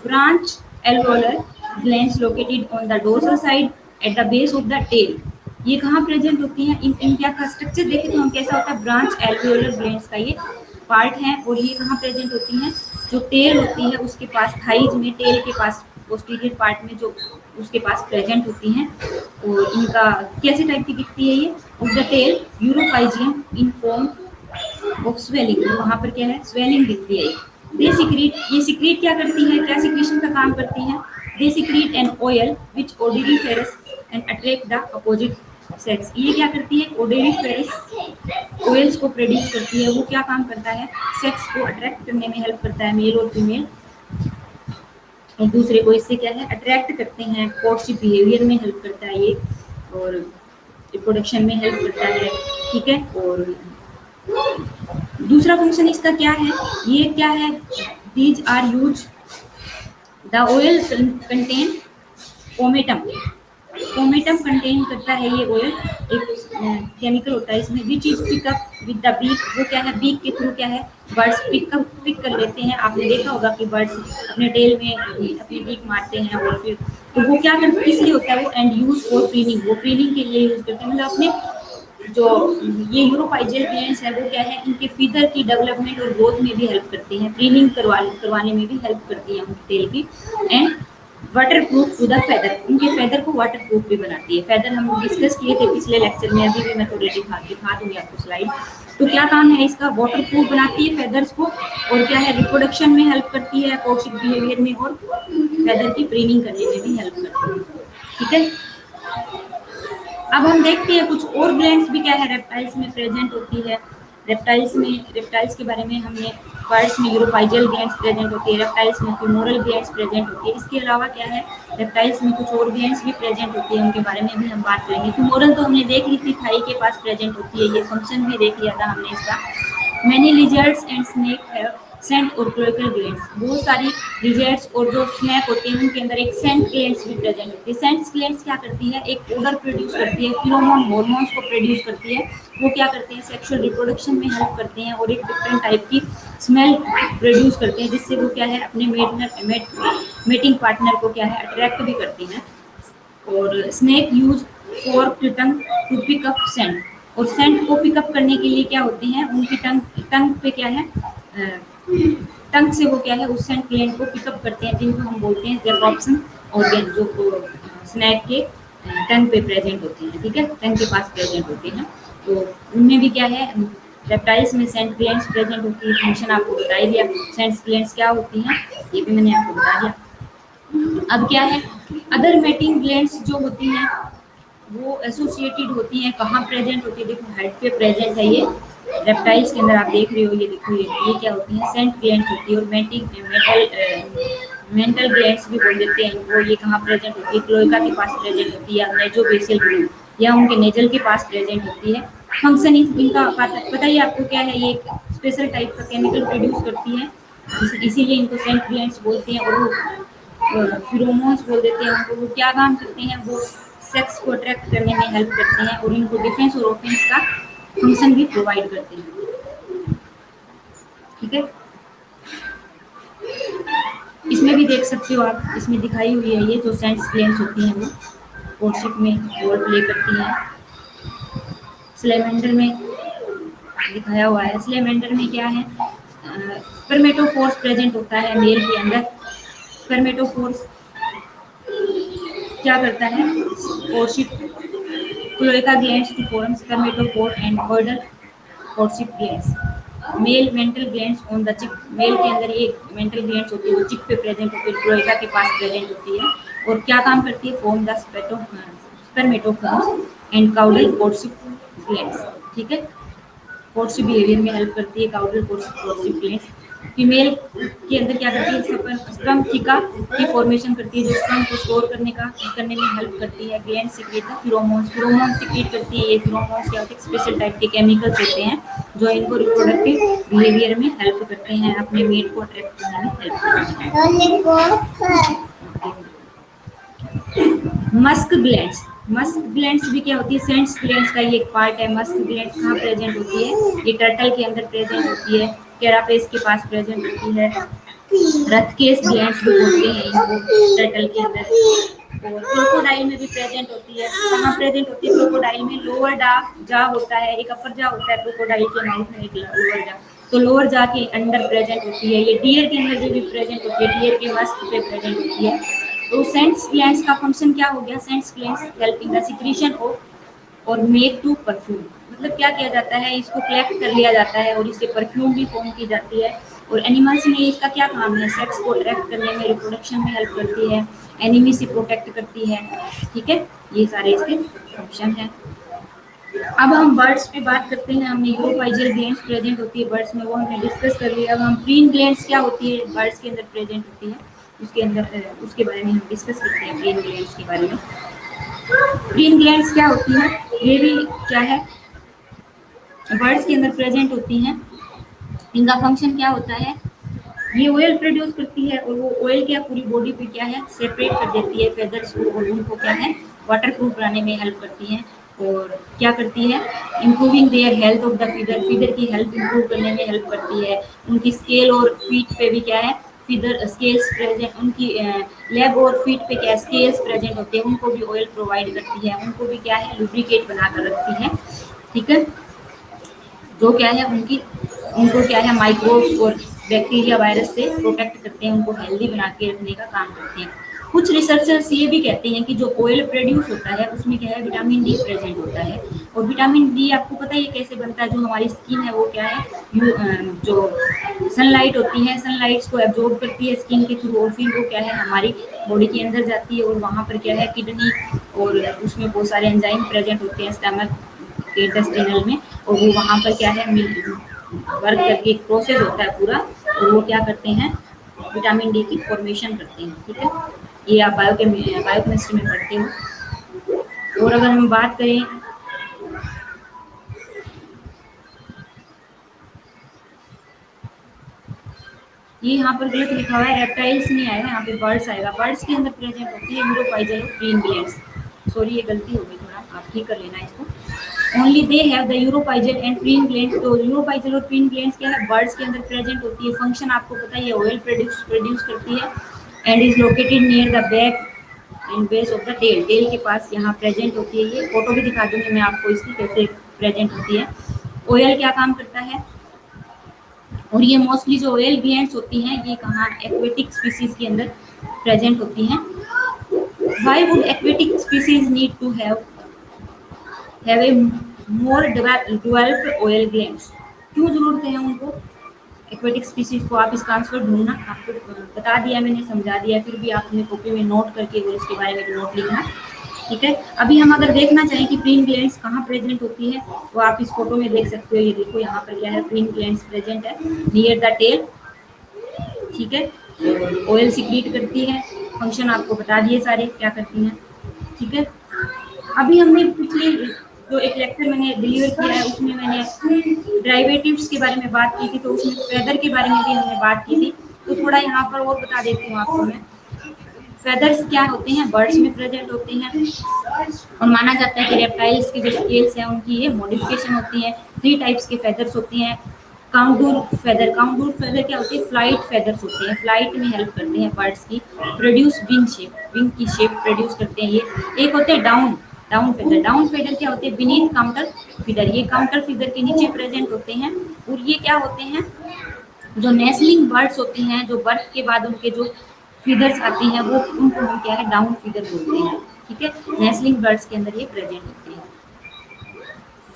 branch alveolar glands located on the dorsal side at the base of the tail। ये कहाँ प्रेजेंट होती हैं? इनका का स्ट्रक्चर देखें तो हम कैसा होता है? ब्रांच एल्वियोलर ग्लैंड्स का ये पार्ट है। और ये कहाँ प्रेजेंट होती हैं? जो टेल होती है उसके पास, थाइज में, टेल के पास, पोस्टीरियर पार्ट में जो उसके पास प्रेजेंट होती हैं। और इनका कैसे टाइप की दिखती है ये? Of the tail uropygium in form of swelling. वहाँ पर क्या है? स्वेलिंग दिखती है। दे सिक्रीट, ये सिक्रीट क्या करती है? क्या सिक्रीशन का काम करती है? They secrete an oil which odoriferous and attract the opposite sex. ये क्या करती है? ओडिफेरस ऑयल्स को प्रोड्यूस करती है। वो क्या काम करता है? सेक्स को अट्रैक्ट करने में हेल्प करता है, मेल और फीमेल एक दूसरे को इससे क्या है? अट्रैक्ट करते हैं। कोर्टशिप बिहेवियर में हेल्प करता है ये, और रिप्रोडक्शन में हेल्प करता है, ठीक है? और दूसरा फंक्शन इसका क्या है? ये क्या है? These are use the oil contain pomatum. Pomatum contain करता है ये ऑयल, एक केमिकल होता है इसमें, which is pick up with the beak. वो क्या है, बीक के थ्रू क्या है, बर्ड्स पिक कर लेते हैं। आपने देखा होगा कि बर्ड्स अपने टेल में अपनी बीक मारते हैं, और फिर तो वो क्या करते, किस लिए होता है वो, एंड यूज फॉर क्लीनिंग, वो क्लीनिंग के लिए यूज करते हैं। मतलब अपने जो ये यूरोपाइजल ग्लैंड्स है वो क्या है, इनके फीदर की डेवलपमेंट और ग्रोथ में भी हेल्प करती हैं, प्रीनिंग करवाने में भी हेल्प करती हैं उनके टेल की। And waterproof to the feather, उनके फेदर को वाटर प्रूफ भी बनाती है। फेदर हम डिस्कस किए थे पिछले लेक्चर में, अभी भी मैं थोड़ी दिखा दूंगी आपको स्लाइड। तो क्या काम है इसका, वाटर प्रूफ बनाती है फेदर्स को, और क्या है, रिप्रोडक्शन में हेल्प करती है, कोर्टशिप बिहेवियर में, और फेदर की प्रीनिंग करने में भी हेल्प करती है। ठीक है, अब हम देखते हैं कुछ और ग्लैंड्स भी क्या है रेप्टाइल्स में प्रेजेंट होती है। रेप्टाइल्स के बारे में हमने, बर्ड्स में यूरोपाइजल ग्लैंड्स प्रेजेंट होती है, रेप्टाइल्स में फ्यूमोरल ग्लैंड्स प्रेजेंट होती है। इसके अलावा क्या है, रेप्टाइल्स में कुछ और ग्लैंड्स भी प्रेजेंट होती है, उनके बारे में भी हम बात करेंगे। फ्यूमोरल तो हमने देख ली थी, थाई के पास प्रेजेंट होती है, ये फंक्शन भी देख लिया था हमने इसका। Many lizards and snake have sent और क्लोएकल ग्लैंड्स, बहुत सारी लिजर्ड्स और जो स्नेक होते हैं उनके अंदर एक सेंट ग्लैंड्स भी प्रेजेंट होती है। सेंट ग्लैंड्स क्या करती है, एक ओडर प्रोड्यूस करती है, फिरोमोन हार्मोन्स को प्रोड्यूस करती है। वो क्या करते हैं, सेक्सुअल रिप्रोडक्शन में हेल्प करते हैं, और एक डिफरेंट टाइप की स्मेल प्रोड्यूस करते हैं, जिससे वो क्या है अपने मेटिंग पार्टनर को क्या है अट्रैक्ट भी करती हैं। और snake use for tongue to pick up scent, और सेंट को पिकअप करने के लिए क्या होती हैं, उनकी टंग पे क्या है, टंग से वो क्या है उस सेंट ग्लैंड को पिकअप करते हैं, जिनको हम बोलते हैं जैकॉप्सन ऑर्गन, जो स्नेक के टंग पे प्रेजेंट होते हैं। ठीक है, टंग के पास प्रेजेंट होते हैं। तो उनमें भी क्या है, रेप्टाइल्स में सेंट ग्लैंड्स प्रेजेंट होती है। फंक्शन आपको बता ही दिया, सेंट ग्लैंड्स क्या होती हैं ये भी मैंने आपको बता दिया। अब क्या है, अदर मेटिंग ग्लैंड्स जो होती हैं वो एसोसिएटेड होती हैं, कहाँ प्रेजेंट होती है, देखो हेड पे प्रेजेंट है ये रेप्टाइल्स के अंदर, आप देख रहे हो, ये देखो ये क्या होती है, सेंट ग्लैंड्स होती है। और मेंटल ग्लैंड्स भी बोल देते हैं इनको, ये कहाँ प्रेजेंट होती है, क्लोएका के पास प्रेजेंट होती है, नेजोबेसियल ग्लैंड या उनके नेजल के पास प्रेजेंट होती है। फंक्शन इनका पता ही आपको क्या है, ये एक स्पेशल टाइप का केमिकल प्रोड्यूस करती है, इसीलिए इनको सेंट ग्लैंड्स बोलते हैं। और वो फिरोमोन्स बोल देते हैं उनको। वो क्या काम करते हैं, वो सेक्स को अट्रैक्ट करने में हेल्प करते हैं, और इनको डिफेंस और ऑफेंस का फंक्शन भी प्रोवाइड करते हैं। ठीक है, इसमें भी देख सकते हो आप, इसमें दिखाई हुई है ये जो सेंट्स ग्लैंड्स होती हैं वो कोर्टशिप में रोल प्ले करती हैं। स्लेमेंडर में दिखाया हुआ है, स्लेमेंडर में क्या है, स्पर्मेटोफोर्स प्रेजेंट होता है मेल के अंदर। स्पर्मेटोफोर्स क्या करता है, courtship cloaca glands to form spermatophore and order courtship glands. Male mental glands on the chin, male के अंदर ये मेंटल ग्लैंड्स होती है, वो चिप पे प्रेजेंट होती है, क्लोएका के पास प्रेजेंट होती है। और क्या काम करती है, form the spermatophores and caudal courtship glands. ठीक है, कोर्टशिप बिहेवियर में हेल्प करती है काउडल कोर्टशिप ग्लैंड्स। फीमेल के अंदर क्या करती है, स्पर्म थीका की फॉर्मेशन करती है, जो स्पर्म को स्टोर करने में हेल्प करती है। ग्लैंड सीक्रेट फिरोमोन्स सीक्रेट करती है। ये फिरोमोन्स क्या होते हैं, स्पेशल टाइप के केमिकल्स होते हैं जो इनको रिप्रोडक्टिव बिहेवियर में हेल्प करते हैं, अपने मेट को अट्रैक्ट करने में हेल्प करते हैं। मस्क ग्लैंड्स भी क्या होती है, सेंट्स ग्लैंड्स का ये एक पार्ट है। मस्क ग्लैंड्स कहाँ प्रेजेंट होती है, ये टर्टल के अंदर प्रेजेंट होती है, कैरापेस के पास प्रेजेंट होती है। रथकेस ग्लैंड्स भी बोलते हैं इनको टर्टल के अंदर। और क्रोकोडाइल में भी प्रेजेंट होती है। कहाँ प्रेजेंट होती है, क्रोकोडाइल में लोअर जा होता है, एक अपर जा होता है क्रोकोडाइल के माउथ में, एक लोअर जा, तो लोअर जा के अंदर प्रेजेंट होती है। ये डियर के अंदर भी प्रेजेंट होती है, डियर के मस्क पे प्रेजेंट होती है। तो सेंट्स ग्लैंड्स का फंक्शन क्या हो गया, scents glands helping the secretion of और मेक टू परफ्यूम, मतलब क्या किया जाता है, इसको कलेक्ट कर लिया जाता है और इससे परफ्यूम भी फॉर्म की जाती है। और एनिमल्स में इसका क्या काम है, सेक्स को अट्रैक्ट करने में, रिप्रोडक्शन में हेल्प करती है, एनिमी से प्रोटेक्ट करती है। ठीक है, ये सारे इसके फंक्शन हैं। अब हम बर्ड्स पे बात करते हैं। हमने यूरोपाइजल ग्लैंड्स प्रेजेंट होती है बर्ड्स में, वो हमने डिस्कस कर लिया। अब हम प्रीन ग्लैंड्स क्या होती है, बर्ड्स के अंदर प्रेजेंट होती है, उसके अंदर उसके बारे में हम डिस्कस करते हैं, प्रीन ग्लैंड्स के बारे में। प्रीन ग्लैंड्स क्या होती है, ये भी क्या है, बर्ड्स के अंदर प्रेजेंट होती हैं। इनका फंक्शन क्या होता है, ये ऑयल प्रोड्यूस करती है, और वो ऑयल क्या पूरी बॉडी पे क्या है सेपरेट कर देती है फेदर्स को, और उनको क्या है वाटर प्रूफ बनाने में हेल्प करती हैं। और क्या करती है, improving their health of the feather, feather की हेल्थ इंप्रूव करने में हेल्प करती है। उनकी स्केल और फीट पे भी क्या है, फीदर स्केल्स प्रेजेंट, उनकी लेग और फीट पे क्या स्केल्स प्रेजेंट होते हैं, उनको भी ऑयल प्रोवाइड करती है, उनको भी क्या है लुब्रिकेट बना कर रखती है। ठीक है, जो क्या है उनकी, उनको क्या है माइक्रोब्स और बैक्टीरिया वायरस से प्रोटेक्ट करते हैं, उनको हेल्दी बना के रखने का काम करते हैं। कुछ रिसर्चर्स ये भी कहते हैं कि जो ऑयल प्रोड्यूस होता है उसमें क्या है विटामिन डी प्रेजेंट होता है। और विटामिन डी आपको पता है ये कैसे बनता है, जो हमारी स्किन है वो क्या है जो सनलाइट होती है, सनलाइट्स को एब्जॉर्ब करती है स्किन के थ्रू, और फिर वो क्या है हमारी बॉडी के अंदर जाती है, और वहाँ पर क्या है किडनी और उसमें बहुत सारे एंजाइम प्रेजेंट होते हैं स्टमक के इंटेस्टिनल में, और वो वहाँ पर क्या है वर्क करके एक प्रोसेस होता है पूरा, और वो क्या करते हैं विटामिन डी की फॉर्मेशन करते हैं। ठीक है, ये आप बायोकेमिस्ट्री में पढ़ते हो। और अगर हम बात करें, ये यहाँ पर गलत लिखा हुआ है, रेप्टाइल्स नहीं आएगा, यहाँ पे बर्ड्स आएगा। बर्ड्स के अंदर प्रेजेंट होती है यूरोपाइजल और ग्रीन ग्लैंड्स। सॉरी ये गलती हो गई, थोड़ा आप ठीक कर लेना इसको। Only they have the uropygial and preen glands. तो यूरोपाइजल और प्रीन ग्लैंड्स क्या है बर्ड्स के अंदर प्रेजेंट होती है। फंक्शन आपको पता है, ऑयल प्रोड्यूस करती है and is located near the back and base of the tail, tail के पास यहाँ प्रेजेंट होती है। ये फोटो भी दिखा दूंगी मैं आपको इसकी कैसे प्रेजेंट होती है। ऑयल क्या काम करता है, और ये मोस्टली जो ऑयल ग्लैंड्स होती हैं ये कहाँ एक्वेटिक स्पीसीज के अंदर प्रेजेंट होती हैं। Why would aquatic species need to have a more developed oil glands, क्यों जरूरत है उनको एक्वेटिक स्पीसीज को? आप इसका आंसर ढूंढना, आपको बता दिया मैंने, समझा दिया, फिर भी आप अपने कॉपी में नोट करके और इसके बारे में नोट लिखना। ठीक है, अभी हम अगर देखना चाहें कि प्रीन ग्लैंड्स कहाँ प्रेजेंट होती है तो आप इस फोटो में देख सकते हो। ये देखो यहाँ पर क्या है, प्रीन ग्लैंड्स प्रेजेंट है नियर द टेल। ठीक है, ऑयल सिक्रीट करती है, फंक्शन आपको बता दिए सारे क्या करती हैं। ठीक है, अभी हमने पिछले जो एक लेक्चर मैंने डिलीवर किया है उसमें मैंने डेरिवेटिव्स के बारे में बात की थी, तो उसमें फेदर के बारे में भी हमने बात की थी। तो थोड़ा यहाँ पर और बता देती हूँ आपको मैं। फेदर्स क्या होते हैं, बर्ड्स में प्रेजेंट होते हैं, और माना जाता है कि रेप्टाइल्स की जो स्केल्स हैं उनकी ये मॉडिफिकेशन होती है। 3 टाइप्स के फेदर्स होती हैं। काउंटूर फेदर, काउंटूर फेदर क्या होती है, फ्लाइट फेदर्स होते हैं, फ्लाइट में हेल्प करते हैं बर्ड्स की, प्रोड्यूस विंग शेप, विंग की शेप प्रोड्यूस करते हैं ये। एक होते हैं down, down feather, down feather क्या होते हैं बीनीथ काउंटर फीदर, ये काउंटर फीदर के नीचे प्रेजेंट होते हैं। और ये क्या होते हैं, जो नेस्लिंग बर्ड्स होते हैं, जो बर्थ के बाद उनके जो फीदर्स आती हैं वो उनको हम क्या है डाउन फीदर बोलते हैं। ठीक है, नेस्लिंग बर्ड्स के अंदर ये प्रेजेंट होते हैं।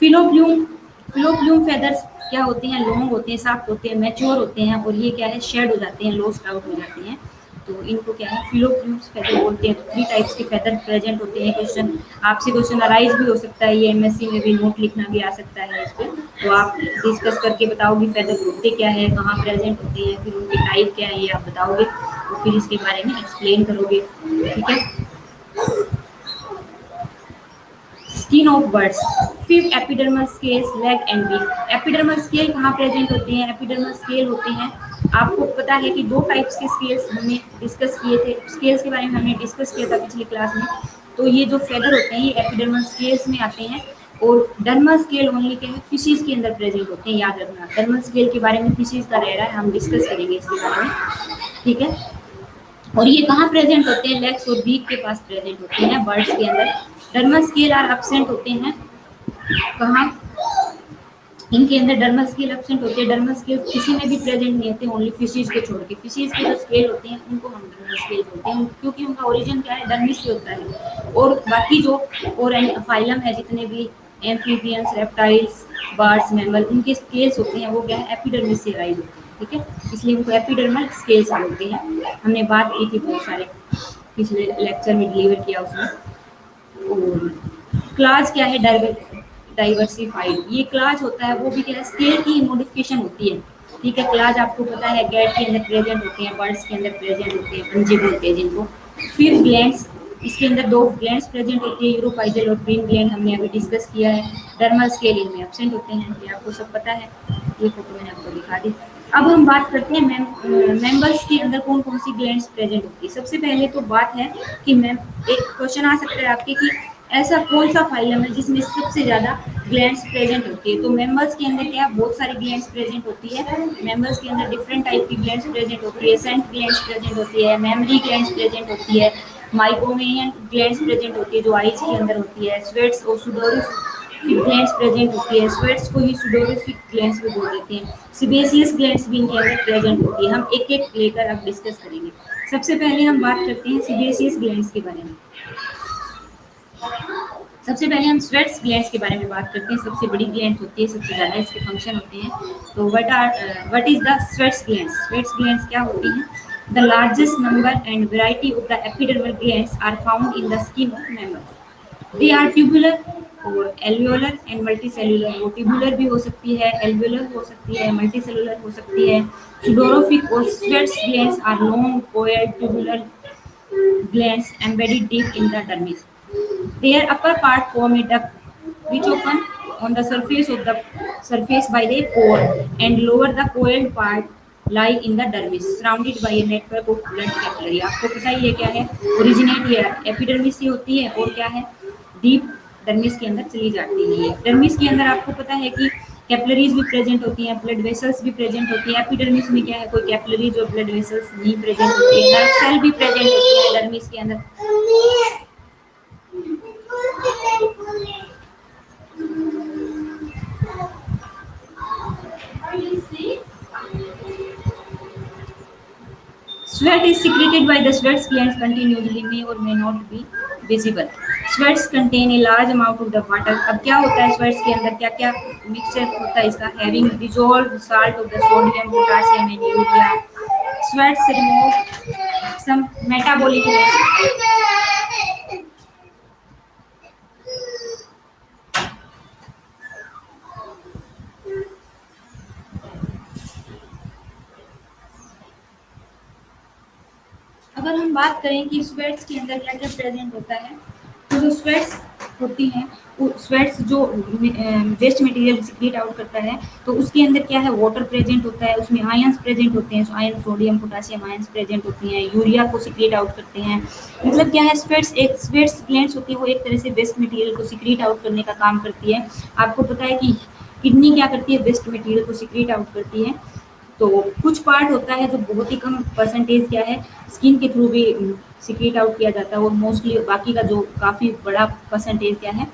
फिलोप्लूम, फिलोप्लूम फेदर्स क्या होते हैं, लॉन्ग होते हैं, सॉफ्ट होते हैं, मैच्योर होते हैं, और ये क्या है शेड हो जाते हैं, लॉस्ट आउट हो जाते हैं, तो इनको क्या है फिलोप्लूम्स फेदर बोलते हैं। तो 3 टाइप्स के फेदर प्रेजेंट होते हैं। क्वेश्चन आपसे क्वेश्चन अराइज भी हो सकता है, ये एमएससी में भी नोट लिखना भी आ सकता है इस पर, तो आप डिस्कस करके बताओगे फेदर होते क्या है, कहाँ प्रेजेंट होते हैं, फिर उनके टाइप क्या है ये आप बताओगे, तो फिर इसके बारे में एक्सप्लेन करोगे। ठीक है, स्किन ऑफ बर्ड्स, फिर epidermal scales, leg and beak. Epidermal scale कहाँ प्रेजेंट होते हैं, एपिडर्मल स्केल होते हैं, आपको पता है कि 2 टाइप्स के स्केल्स हमने डिस्कस किए थे, स्केल्स के बारे में हमने डिस्कस किया था पिछली क्लास में। तो ये जो फेदर होते हैं ये एपिडर्मल स्केल्स में आते हैं, और डर्मल स्केल ओनली क्या है फिशेज के अंदर प्रेजेंट होते हैं, याद रखना। डर्मल स्केल के बारे में फिशेज का रह रहा है, हम डिस्कस करेंगे इसके बारे में। ठीक है, और ये कहाँ प्रेजेंट होते हैं, लेग्स और बीक के पास प्रेजेंट होते हैं बर्ड्स के अंदर। डर्मल स्केल आर एब्सेंट होते हैं कहाँ, इनके अंदर डर्मल स्केल एब्सेंट होते हैं। डर्मल स्केल किसी में भी प्रेजेंट नहीं होते, ओनली फिशेज को छोड़ के। फिशेज के जो स्केल होते हैं उनको हम डर्मल स्केल बोलते हैं, क्योंकि उनका ओरिजिन क्या है डर्मिस से होता है। और बाकी जो और फाइलम है जितने भी एम्फीबियंस, रेप्टाइल्स, बर्ड्स, मैमल, उनके स्केल्स होते हैं वो क्या है एपिडर्मिस से राइज होते हैं। ठीक है, इसलिए उनको एपिडर्मल स्केल्स बोलते हैं। हमने बात की थी बहुत सारे पिछले लेक्चर में डिलीवर किया उसमें। और क्लास क्या है डाइवर्सिफाइड, ये क्लास होता है वो भी क्या है स्केल की मॉडिफिकेशन होती है। ठीक है, क्लास आपको पता है कैट के अंदर प्रेजेंट होते हैं, बर्ड्स के अंदर प्रेजेंट होते हैं, पंजे बोलते हैं जिनको। फिर ग्लैंड्स, इसके अंदर 2 ग्लैंड्स प्रेजेंट होती है, यूरोपाइजल और प्रीन ग्लैंड, हमने अभी डिस्कस किया है। डर्मल स्केल इनमें एब्सेंट होते हैं, ये आपको सब पता है, ये फोटो मैंने आपको दिखा दी। अब हम बात करते हैं मेंबर्स के अंदर कौन कौन सी ग्लैंड्स प्रेजेंट होती है। सबसे पहले तो बात है कि मैम, एक क्वेश्चन आ सकता है आपके कि ऐसा कौन सा फाइलम है जिसमें सबसे ज्यादा ग्लैंड्स प्रेजेंट होती है। तो मेंबर्स के अंदर क्या है, बहुत सारी ग्लैंड्स प्रेजेंट होती है। मेंबर्स के अंदर डिफरेंट टाइप की ग्लैंड्स प्रेजेंट होती है। सेंट ग्लैंड्स प्रेजेंट होती है, मेमरी ग्लैंड्स प्रेजेंट होती है, माइक्रोमेनियन ग्लैंड्स प्रेजेंट होती है जो आईज के अंदर होती है, स्वेट्स और सुडोरिफिक ग्लैंड्स प्रेजेंट होती है। स्वेट्स को ही सुडोरिफिक ग्लैंड्स भी बोल देते हैं। सिबेसियस ग्लैंड्स भी इनके अंदर प्रेजेंट होती है। हम एक एक लेकर अब डिस्कस करेंगे। सबसे पहले हम बात करते हैं सिबेसियस ग्लैंड्स के बारे में। सबसे पहले हम स्वेट्स ग्लैंड्स के बारे में बात करते हैं। सबसे बड़ी ग्लैंड होती है, सबसे ज़्यादा इसके फंक्शन होते हैं। तो what is the sweats glands? Sweats glands क्या होती हैं? The largest number and variety of the epidermal glands are found in the skin of mammals. They are tubular or alveolar and multicellular. वो tubular भी हो सकती है, alveolar हो सकती है, मल्टीसेल्युलर हो सकती है। Sudoriferous or sweats glands are long coiled tubular glands embedded deep in the dermis. Their upper part form a duct which open on the surface by the pore, and lower the coiled part lie in the dermis surrounded by a network of blood capillary. आपको पता ही है क्या है, originate ये epidermis से होती है और क्या है, डीप डर्मिस के अंदर चली जाती है। ये डर्मिस के अंदर आपको पता है कि कैपिलरीज भी प्रेजेंट होती हैं, ब्लड वेसल्स भी प्रेजेंट होती है। एपिडर्मिस में क्या है, कोई कैपिलरीज और ब्लड वेसल्स नहीं प्रेजेंट होती है। नर्व सेल भी प्रेजेंट होती है डर्मिस के अंदर। Sweat is secreted by the sweat glands continuously, may or may not be visible. Sweats contain a large amount of the water. अब क्या होता है sweats के अंदर, क्या क्या मिक्सचर होता है इसका? Having dissolved salt of the sodium, potassium and urea. Sweats remove some metabolic waste. अगर हम बात करें कि स्वेट्स के अंदर क्या क्या प्रेजेंट होता है, तो जो स्वेट्स होती हैं, वो स्वेट्स जो वेस्ट मटेरियल सिक्रीट आउट करता है, तो उसके अंदर क्या है, वाटर प्रेजेंट होता है, उसमें आयंस प्रेजेंट होते हैं, ion sodium potassium ions present होती हैं, यूरिया को सिक्रीट आउट करते हैं। मतलब क्या है, स्वेट्स ग्लैंड्स होती है, वो एक तरह से वेस्ट मटेरियल को सिक्रीट आउट करने का काम करती है। आपको पता है कि किडनी क्या करती है, वेस्ट मटेरियल को सिक्रीट आउट करती है। तो कुछ पार्ट होता है जो बहुत ही कम परसेंटेज क्या है, स्किन के थ्रू भी सिक्रीट आउट किया जाता है, और मोस्टली बाकी का जो काफ़ी बड़ा परसेंटेज क्या है,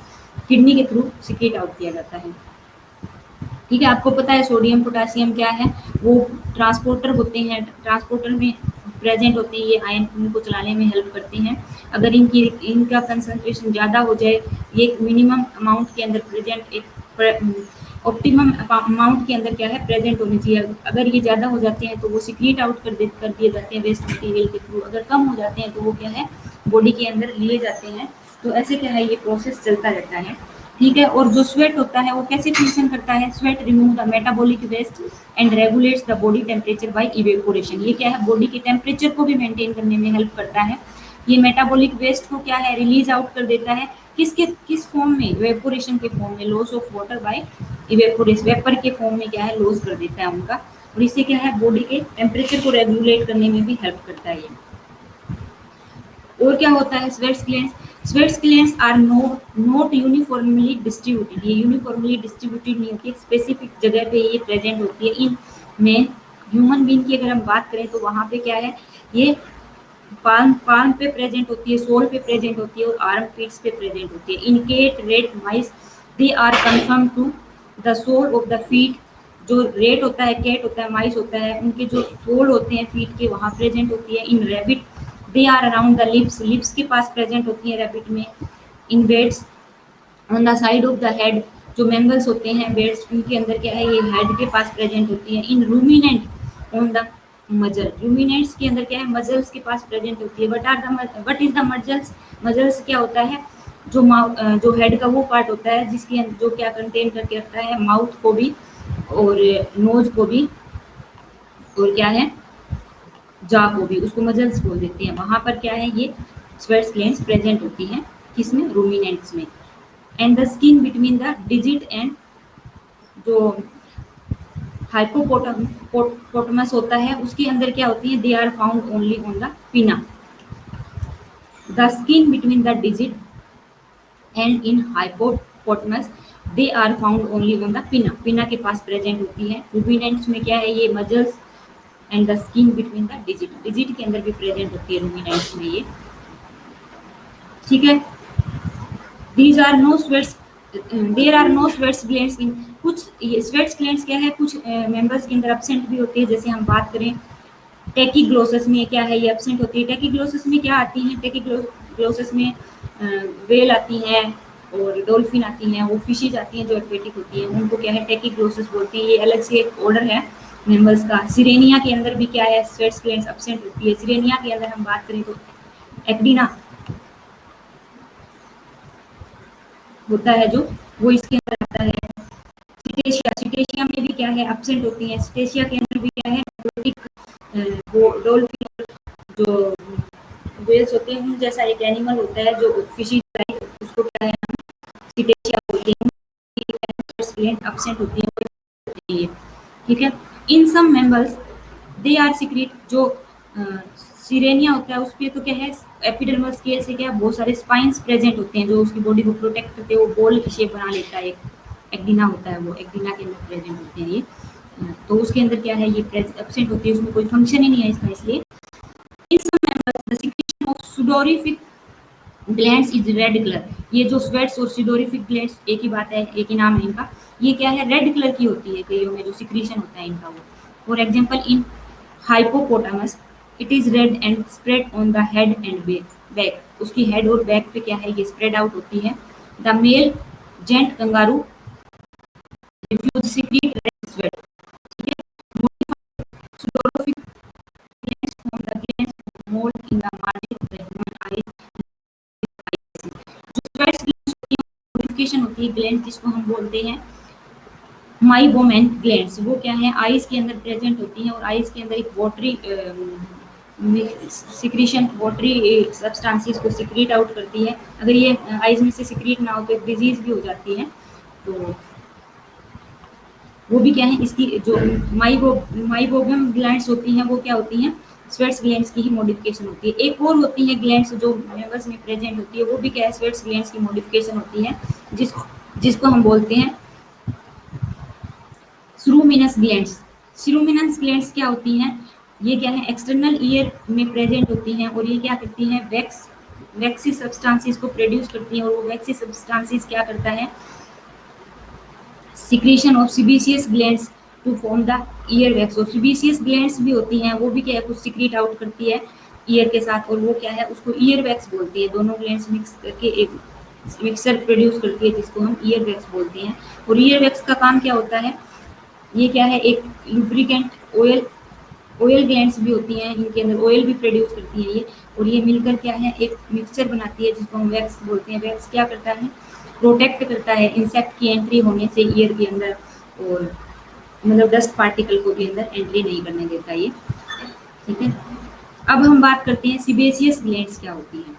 किडनी के थ्रू सिक्रीट आउट किया जाता है। ठीक है, आपको पता है सोडियम पोटासियम क्या है, वो ट्रांसपोर्टर होते हैं, ट्रांसपोर्टर में प्रेजेंट होते हैं। ये आयन उनको चलाने में हेल्प करते हैं। अगर इनका कंसंट्रेशन ज़्यादा हो जाए, ये मिनिमम अमाउंट के अंदर प्रेजेंट, एक ऑप्टिमम अमाउंट के अंदर क्या है, प्रेजेंट होनी चाहिए। अगर ये ज़्यादा हो जाते हैं तो वो सिक्रीट आउट कर दिए जाते हैं वेस्ट मटेरियल के थ्रू। अगर कम हो जाते हैं तो वो क्या है, बॉडी के अंदर लिए जाते हैं। तो ऐसे क्या है, ये प्रोसेस चलता रहता है। ठीक है, और जो स्वेट होता है वो कैसे फंक्शन करता है? Sweat remove the metabolic waste and regulates the body temperature by evaporation. ये क्या है, बॉडी के टेम्परेचर को भी मेंटेन करने में हेल्प करता है। ये मेटाबॉलिक वेस्ट को क्या है, रिलीज आउट कर देता है। किस फॉर्म में? इवेपोरेशन के फॉर्म में। Loss of water bye evaporation, vapour के फॉर्म में क्या है, लॉस कर देता है उनका। और इससे क्या है, बॉडी के टेम्परेचर को रेगुलेट करने में भी हेल्प करता है ये। और क्या होता है, sweats glands are not uniformly distributed. ये यूनिफॉर्मली डिस्ट्रीब्यूटेड नहीं होती, स्पेसिफिक जगह पे ये प्रेजेंट होती है। इन में ह्यूमन बीइंग की अगर हम बात करें तो वहाँ पे क्या है, ये पाल्म पे प्रेजेंट होती है, सोल पे प्रेजेंट होती है, और आर्म पिट्स पे प्रेजेंट होती है। In cat, rat, mice, they are confirm to the sole of the feet. जो रेट होता है, कैट होता है, माइस होता है, उनके जो सोल होते हैं फीट के, वहाँ प्रेजेंट होती है। In rabbit, they are around the lips, lips के पास प्रेजेंट होती है रैबिट में। In bats, on the side of the head, जो मेंबल्स होते हैं बेड्स, उनके अंदर क्या है, ये हेड के पास प्रेजेंट होती है। इन रूमिनेंट, ऑन द मजल, रूमिनेंट्स के अंदर क्या है, मजल्स के पास प्रेजेंट होती है। What is the mussels? Mussels क्या होता है, जो हेड का वो पार्ट होता है जिसकी जो क्या कंटेन करके रखता है, माउथ को भी और नोज को भी, और क्या है, जा को भी, उसको मजल्स बोल देते हैं। वहां पर क्या है, ये स्वेट्स ग्लैंड्स प्रेजेंट होती हैं, किसमें, रूमिनेंट्स में। And the skin between the digit and, जो हाइपोपोटामस होता है, उसके अंदर क्या होती है, they are found only on the pinna, the skin between the digit and in hippopotamus they are found only on the pinna, pinna के पास प्रेजेंट होती है। रूमिनेंट्स में क्या है, ये mussels and the skin between the digit, digit के अंदर भी प्रेजेंट होती है रूमिनेंट्स में ये, ठीक है। These are no sweats, there are no sweats glands in, कुछ ये स्वेट्स ग्लैंड्स क्या है, कुछ मेंबर्स के अंदर एब्सेंट भी होती है। जैसे हम बात करें टेकीग्लोसस में क्या है, ये एब्सेंट होती है। टेकीग्लोसस में क्या आती है, टेकीग्लोसस में वेल आती हैं और डॉल्फिन आती हैं, वो फिशेज आती हैं जो एक्वेटिक होती है, उनको क्या है टेकीग्लोसस बोलते हैं। ये अलग से एक ऑर्डर है मेंबर्स का। सिरेनिया के अंदर भी क्या है, स्वेट्स ग्लैंड्स एब्सेंट होती है। सिरेनिया के अंदर हम बात करें तो एक्डिना होता है जो, वो इसके अंदर आता है। सिटेशिया, सिटेशिया में भी क्या है एब्सेंट होती है। सिटेशिया के अंदर भी क्या है एक्वेटिक, वो डॉल्फिन जो वेल्स होते हैं, जैसा एक एनिमल होता है जो फिशी टाइप, उसको क्या है हम सिटेशिया बोलते हैं, एब्सेंट होती है, ठीक है। In some members they are secret, जो सिरेनिया होता है उस पे तो क्या है एपिडर्मस के ऐसे क्या बहुत सारे स्पाइंस प्रेजेंट होते हैं जो उसकी बॉडी को प्रोटेक्ट करते हैं, वो बॉल की शेप बना लेता है। एक एक्डिना होता है, वो एक्डिना के अंदर प्रेजेंट होते हैं ये, तो उसके अंदर क्या है ये एब्सेंट होती है, उसमें कोई फंक्शन ही नहीं है इसका। इसलिए in some members the secretion of sudorific glands is red colour, ये जो स्वेट्स और सुडोरिफिक ग्लैंड्स एक ही बात है, एक ही नाम है इनका, ये क्या है रेड कलर की होती है कईयों में जो सिक्रीशन होता है इनका वो। For example in hippopotamus it is red and spread on the head and back, उसकी हेड और बैक पे क्या है ये स्प्रेड आउट होती है। The male giant kangaroo refuse secrete red sweat, ठीक है। Sudorific glands from the glands Moll in the margin of the human eyes, जो स्वेट्स ग्लैंड्स होती है ग्लैंड जिसको हम बोलते हैं माइबोमेन ग्लैंड्स, वो क्या है आईज के अंदर प्रेजेंट होती हैं और आईज के अंदर एक वाटरी सिक्रीशन, वाटरी सब्सटेंसेस को सिक्रीट आउट करती है। अगर ये आईज में से सिक्रीट ना हो तो एक डिजीज भी हो जाती है, तो वो भी क्या है इसकी जो माइबोगम ग्लैंड्स होती हैं वो क्या होती हैं स्वेट्स ग्लैंड्स की ही मॉडिफिकेशन होती है। एक और होती है ग्लैंड्स जो मेंबर्स में प्रेजेंट होती है, वो भी क्या है स्वेट्स ग्लैंड्स की मॉडिफिकेशन होती है, जिसको हम बोलते हैं सीरूमिनस ग्लैंड्स। सीरूमिनस ग्लैंड्स क्या होती हैं, ये क्या है एक्सटर्नल ईयर में प्रेजेंट होती हैं और ये क्या करती हैं वैक्सी सब्सटेंसेस को प्रोड्यूस करती हैं, और वो वैक्सी सब्सटेंसेस क्या करता है secretion of sebaceous glands to form the ear wax. और सीबेसियस ग्लैंड्स भी होती हैं, वो भी क्या है कुछ सिक्रीट आउट करती है ईयर के साथ, और वो क्या है उसको ईयर वैक्स बोलती है। दोनों ग्लैंड्स मिक्स करके एक मिक्सर प्रोड्यूस करती है जिसको हम ईयर वैक्स बोलते हैं। और ईयर वैक्स का काम क्या होता है, ये क्या है एक लुब्रिकेंट ऑयल ग्लैंड्स भी होती हैं, इनके अंदर ऑयल भी प्रोड्यूस करती है ये, और ये मिलकर क्या है एक मिक्सचर बनाती है जिसको हम वैक्स बोलते हैं। वैक्स क्या करता है प्रोटेक्ट करता है इंसेक्ट की एंट्री होने से ईयर के अंदर, और मतलब डस्ट पार्टिकल को भी अंदर एंट्री नहीं करने देता ये, ठीक है। अब हम बात करते हैं सीबेसियस ग्लैंड्स क्या होती हैं।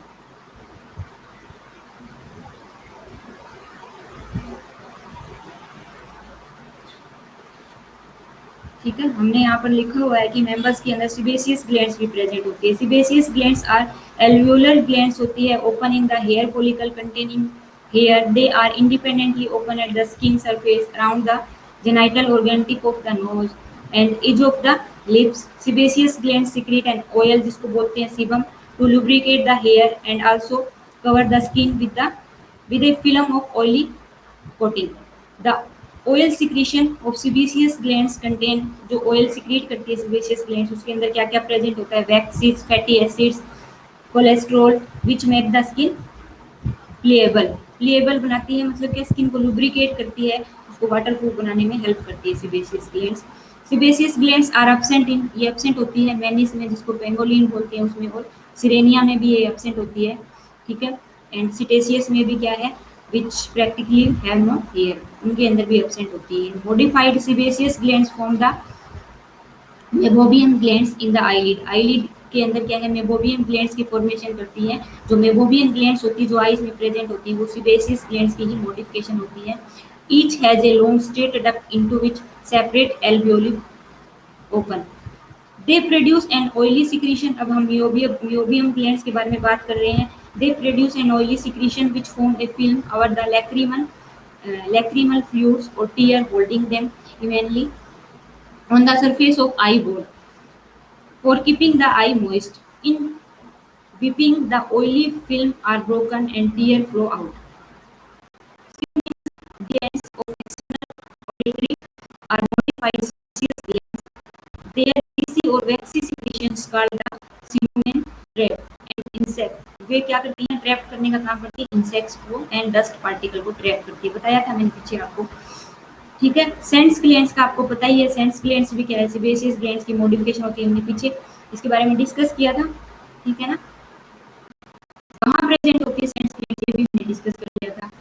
ठीक है, हमने यहाँ पर लिखा हुआ है कि मेंबर्स के अंदर सीबेसियस ग्लैंड्स भी प्रेजेंट होती है। Sebaceous glands are alveolar glands होती है open in the hair follicle containing hair, they are independently open at the skin surface around the genital organ tip of the nose and edge of the lips. Sebaceous glands secrete an oil जिसको बोलते हैं sebum to lubricate the hair and also cover the skin with a film of oily coating. The oil secretion of sebaceous glands contain, जो oil secrete करती है sebaceous glands उसके अंदर क्या क्या प्रेजेंट होता है waxes, fatty acids, cholesterol which make the skin playable बनाती है, मतलब कि स्किन को लुब्रिकेट करती है, उसको वाटरप्रूफ बनाने में हेल्प करती है sebaceous glands. Sebaceous glands are absent in, ये एब्सेंट होती है मैनिस में जिसको पेंगोलिन बोलते हैं उसमें, और सिरेनिया में भी ये एब्सेंट होती है, ठीक है। एंड सिटेसियस में भी क्या है which practically have no hair, उनके अंदर भी एब्सेंट होती है। Modified sebaceous glands form the meibomian glands in the eyelid, eyelid के अंदर क्या है मेबोबियम ग्लैंड्स की फॉर्मेशन करती है। जो मेबोबियम ग्लैंड्स होती है जो आईज में प्रेजेंट होती है वो सीबेसियस ग्लैंड्स की ही मॉडिफिकेशन होती है। Each has a long straight duct into which separate alveoli open. They produce an oily secretion. अब हम मियोबियम ग्लैंड्स के बारे में बात कर रहे हैं। They produce an oily secretion which form A film over the lacrimal fluids or tear holding them evenly on the surface of eye board for keeping the eye moist. In weeping, the oily film are broken and tear flow out. Glands of external auditory are modified sebaceous glands. Their greasy or waxy secretions called the semen trap and insect. वे क्या करती हैं? Trap करने का काम करती है insects को and dust particle को ट्रैप करती है। बताया था मैंने पीछे आपको, ठीक है। सेंस ग्लैंड्स का आपको पता ही है, सेंस ग्लैंड्स भी क्या है? सेबेशियस ग्लैंड्स की मॉडिफिकेशन होती है, हमने पीछे इसके बारे में डिस्कस किया था, ठीक है ना। कहाँ प्रेजेंट होती है सेंस ग्लैंड्स, ये भी हमने डिस्कस कर लिया था।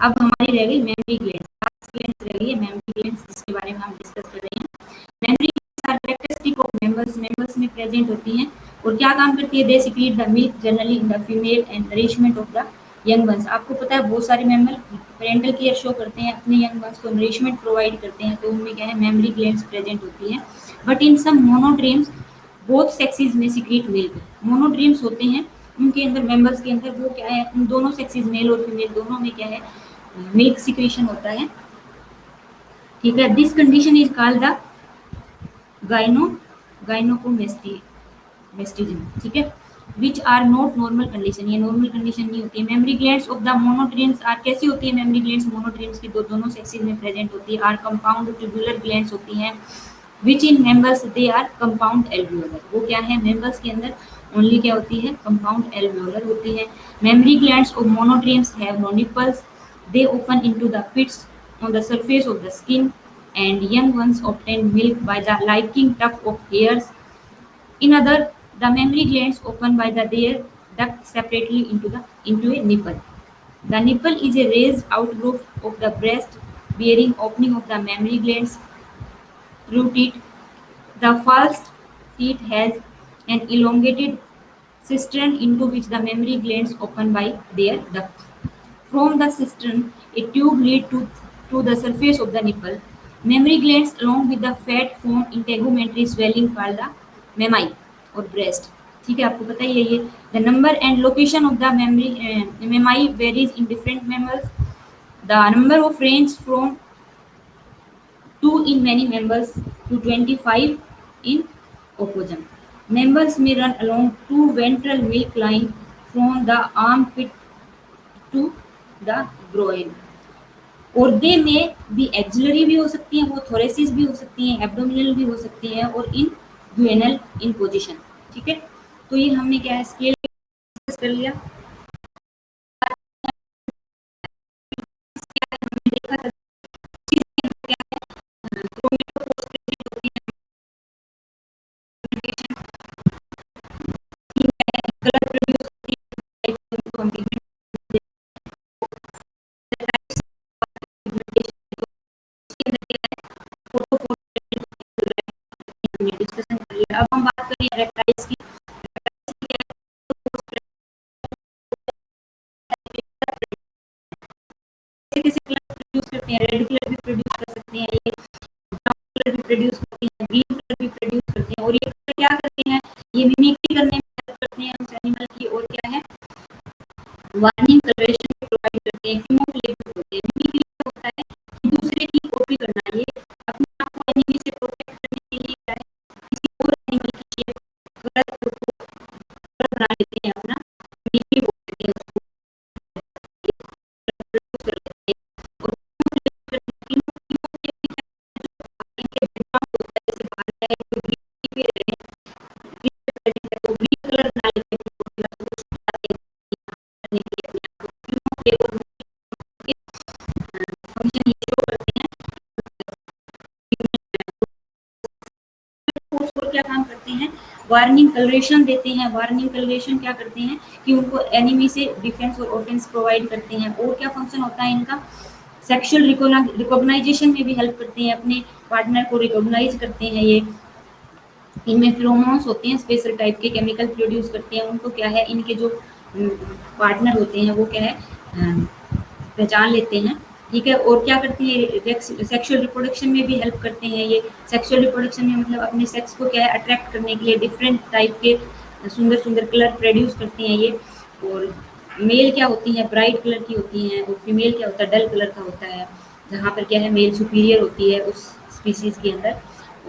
अब हमारी रह गई मेमोरी ग्लैंड्स, ग्लैंड्स रह गई है मेमोरी ग्लैंड्स, जिसके बारे में हम डिस्कस कर रहे हैं। मेमोरी कैरेक्टरिस्टिक ऑफ मेंबर्स में प्रेजेंट होती हैं और क्या काम करती है? They secrete the milk generally in the female and nourishment of the young ones. आपको पता है बहुत सारे मेमल पेरेंटल केयर शो करते हैं, अपने यंग वंस को नरिशमेंट प्रोवाइड करते हैं, तो उनमें क्या है? मेमोरी ग्लैंड्स प्रेजेंट होती हैं। But in some monotremes both sexes में सीक्रेट मिल्क। मोनोड्रीम्स होते हैं, उनके अंदर मेंबर्स के अंदर वो क्या है? उन दोनों सेक्सेस मेल और फीमेल दोनों में क्या है? मिल्क सिक्रीशन होता है, ठीक है। This condition is called the gynaecomastism, ठीक है। Which are not normal condition, ये नॉर्मल कंडीशन नहीं होती है। Mammary glands of the monotremes are कैसी होती है? मेमोरी ग्लैंड्स मोनोड्रीम्स की दोनों सेक्सेस में प्रेजेंट होती है। आर कंपाउंड ट्यूबुलर ग्लैंड्स होती हैं, which in members they are compound alveolar. वो क्या है? मेंबर्स के अंदर ओनली क्या होती है? कंपाउंड एल्वियोलर होती है। Mammary glands of monotremes have no nipples, they open into the pits on the surface of the skin and young ones obtain milk by the liking tuft of hairs. In other, the mammary glands open by their duct separately into a nipple. The nipple is a raised outgrowth of the breast bearing opening of the mammary glands through it. The false teat has an elongated cistern into which the mammary glands open by their duct. From the cistern, a tube leads to the surface of the nipple. Mammary glands along with the fat form integumentary swelling called the mammae or breast. ठीक है, आपको पता ही है ये। The number and location of the mammae varies in different mammals. The number of range from 2 in many mammals to 25 in opossum. Mammals may run along two ventral milk line from the armpit to the groin. और दे में भी axillary भी हो सकती हैं, वो thoracic भी हो सकती हैं, एब्डोमिनल भी हो सकती हैं और इन ड्यूएनल इन पोजीशन, ठीक है। तो ये हमने क्या है? स्केल कर लिया। हमने देखा था क्या है? क्रोमेटोफोर्स प्रेजेंट होती है, कलर प्रोड्यूस होती है, तो हम डिस्कशन कर लिया। अब हम बात करें रेप्टाइल्स की। कैसे कलर प्रोड्यूस करते हैं? रेड कलर भी प्रोड्यूस कर सकते हैं, ये ब्राउन कलर भी प्रोड्यूस करते हैं, ग्रीन कलर भी प्रोड्यूस करते हैं। और ये क्या करते हैं? ये मिमिक्री करने में हेल्प करते हैं उस एनिमल की, और क्या है? वार्निंग कलरेशन प्रोवाइड करते हैं। कैमोफ्लेज होते हैं। मिमिक्री होता है कि दूसरे की कॉपी करना, ये अपने आप को एनिमी से प्रोटेक्ट करने के लिए क्या है? किसी और एनिमल की शेप कलर बना लेते हैं, अपना मिमिक्री बोलते हैं उसको। क्या काम करते हैं? वार्निंग कलरेशन देते हैं। वार्निंग कलरेशन क्या करते हैं? कि उनको एनिमी से डिफेंस और ऑफेंस प्रोवाइड करते हैं। और क्या फंक्शन होता है इनका? सेक्सुअल रिकॉग्नाइजेशन में भी हेल्प करते हैं, अपने पार्टनर को रिकॉग्नाइज करते हैं। ये इनमें फिरोमोन्स होते हैं, स्पेशल टाइप के केमिकल प्रोड्यूस करते हैं। उनको क्या है? इनके जो पार्टनर होते हैं वो क्या है? पहचान लेते हैं ठीक है। और क्या करते हैं, सेक्सुअल रिप्रोडक्शन में भी हेल्प करते हैं ये। सेक्सुअल रिप्रोडक्शन में मतलब अपने सेक्स को क्या है अट्रैक्ट करने के लिए डिफरेंट टाइप के सुंदर सुंदर कलर प्रोड्यूस करते हैं ये। और मेल क्या होती है, ब्राइट कलर की होती हैं, और फीमेल क्या होता है, डल कलर का होता है। जहाँ पर क्या है मेल सुपीरियर होती है उस स्पीसीज के अंदर।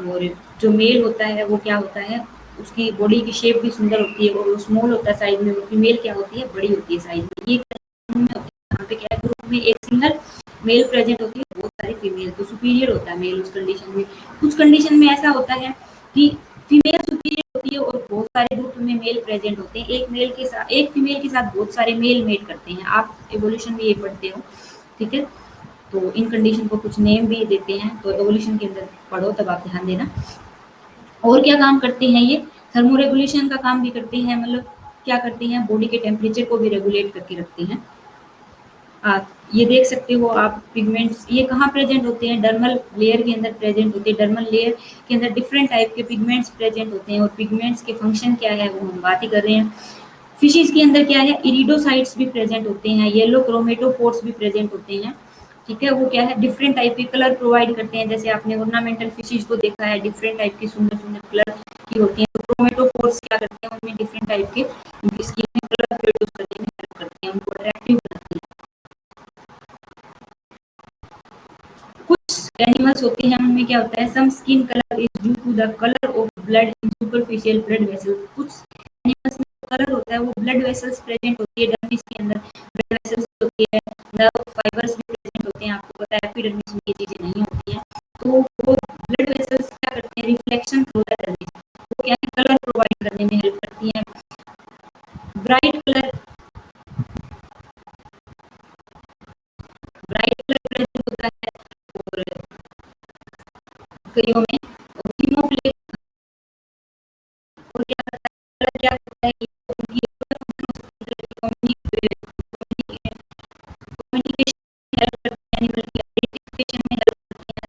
और जो मेल होता है वो क्या होता है, उसकी बॉडी की शेप भी सुंदर होती है और वो स्मॉल होता है साइज में। वो फीमेल क्या होती है, बड़ी होती है साइज में। ये यहाँ पे क्या है, ग्रुप में एक सिंगल मेल प्रेजेंट होती है, बहुत सारी फीमेल, तो सुपीरियर होता है मेल उस कंडीशन में। कुछ कंडीशन में ऐसा होता है कि फीमेल सुपीरियर होती है और बहुत सारे ग्रुप में मेल प्रेजेंट होते हैं। एक मेल के साथ, एक फीमेल के साथ बहुत सारे मेल मेट करते हैं। आप एवोल्यूशन में ये पढ़ते हो, ठीक है। तो इन कंडीशन को कुछ नेम भी देते हैं, तो एवोल्यूशन के अंदर पढ़ो तब आप ध्यान देना। और क्या काम करते हैं ये, थर्मो रेगुलेशन का काम भी करते हैं। मतलब क्या करते हैं, बॉडी के टेम्परेचर को भी रेगुलेट करके रखते हैं। आप ये देख सकते हो, आप पिगमेंट्स ये कहाँ प्रेजेंट होते हैं, डर्मल लेयर के अंदर प्रेजेंट होते हैं। डर्मल लेयर के अंदर डिफरेंट टाइप के पिगमेंट्स प्रेजेंट होते हैं, और पिगमेंट्स के फंक्शन क्या है वो हम बात ही कर रहे हैं। फिशेस के अंदर क्या है, इरिडोसाइट्स भी प्रेजेंट होते हैं, येलो क्रोमेटोफोर्स भी प्रेजेंट होते हैं, ठीक है। वो क्या है, डिफरेंट टाइप के कलर प्रोवाइड करते हैं। जैसे आपने ऑर्नामेंटल फिशेस को देखा है, डिफरेंट टाइप की सुंदर सुंदर कलर की होती हैं। तो क्रोमेटोफोर्स क्या करते हैं, उनमें डिफरेंट टाइप के स्किन में कलर प्रोड्यूस करने में हेल्प करते हैं, उनको अट्रैक्टिव बनाते हैं। कुछ एनिमल्स होते हैं उनमें क्या होता है, some skin colour is due to the colour of blood in superficial blood vessels. कुछ एनिमल्स में कलर होता है वो ब्लड वेसल्स प्रेजेंट होती है, डर्मिस के अंदर ब्लड वेसल्स होती है, नर्व फाइबर्स भी प्रेजेंट होते हैं। आपको पता है एपिडर्मिस में ये चीजें नहीं होती हैं। तो वो ब्लड वेसल्स क्या करते हैं, रिफ्लेक्शन थ्रू द डर्मिस, वो क्या है कलर प्रोवाइड करने में हेल्प करती हैं। Bright colour, bright colour present होता है। और कईयों में हीमोफ्लिक, और क्या करता है, कलर क्या करता है, उनकी कम्युनिकेशन हेल्प करते हैं, एनिमल की आइडेंटिफिकेशन में हेल्प करते हैं,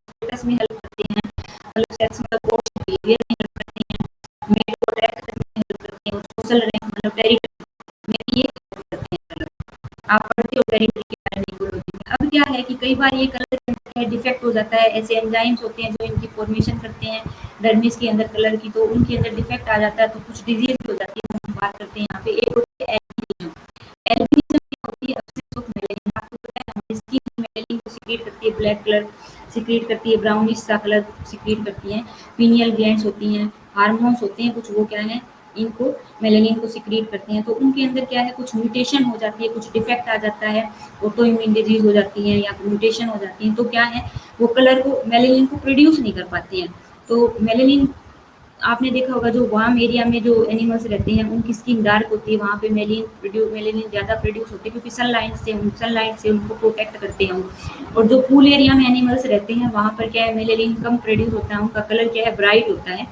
स्टेटस में हेल्प करते हैं, मतलब सेक्स में अप्रोच बिहेवियर में हेल्प करते हैं, मेट को अट्रैक्ट करने में हेल्प करते हैं, और सोशल रैंक मतलब टेरिटरी में भी ये हेल्प करते हैं कलर। आप पढ़ते हो टेरिटरी के बारे में इकोलॉजी में। अब क्या है कि कई बार ये कलर के अंदर डिफेक्ट हो जाता है, ऐसे एंजाइम्स होते हैं जो इनकी फॉर्मेशन करते हैं डर्मिस के अंदर कलर की, तो उनके अंदर डिफेक्ट आ जाता है, तो कुछ डिजीज हो जाती है। हम बात करते हैं यहाँ पे, एक होती है एल्बिनिज्म। एल्बिनिज्म क्या होती है, absence of melanin। आपको पता है हमारी स्किन मेलेनिन को सीक्रेट करती है, ब्लैक कलर सीक्रेट करती है, ब्राउनिश सा कलर सीक्रेट करती है। पीनियल ग्लैंड्स होती हैं, हार्मोन्स होते हैं कुछ, वो क्या है इनको मेलेनिन को सीक्रेट करते हैं। तो उनके अंदर क्या है, कुछ म्यूटेशन हो जाती है, कुछ डिफेक्ट आ जाता है, ऑटो इम्यून डिजीज हो जाती है या म्यूटेशन हो जाती है। तो क्या है, वो कलर को मेलेनिन को प्रोड्यूस नहीं कर पाती हैं। तो मेलेनिन आपने देखा होगा, जो वार्म एरिया में जो एनिमल्स रहते हैं उनकी स्किन डार्क होती है, वहाँ पे मेलेनिन ज़्यादा प्रोड्यूस होती है, क्योंकि सनलाइट से उनको प्रोटेक्ट करते हैं। और जो कूल एरिया में एनिमल्स रहते हैं वहाँ पर क्या है, मेलेनिन कम प्रोड्यूस होता है, उनका कलर क्या है, ब्राइट होता है,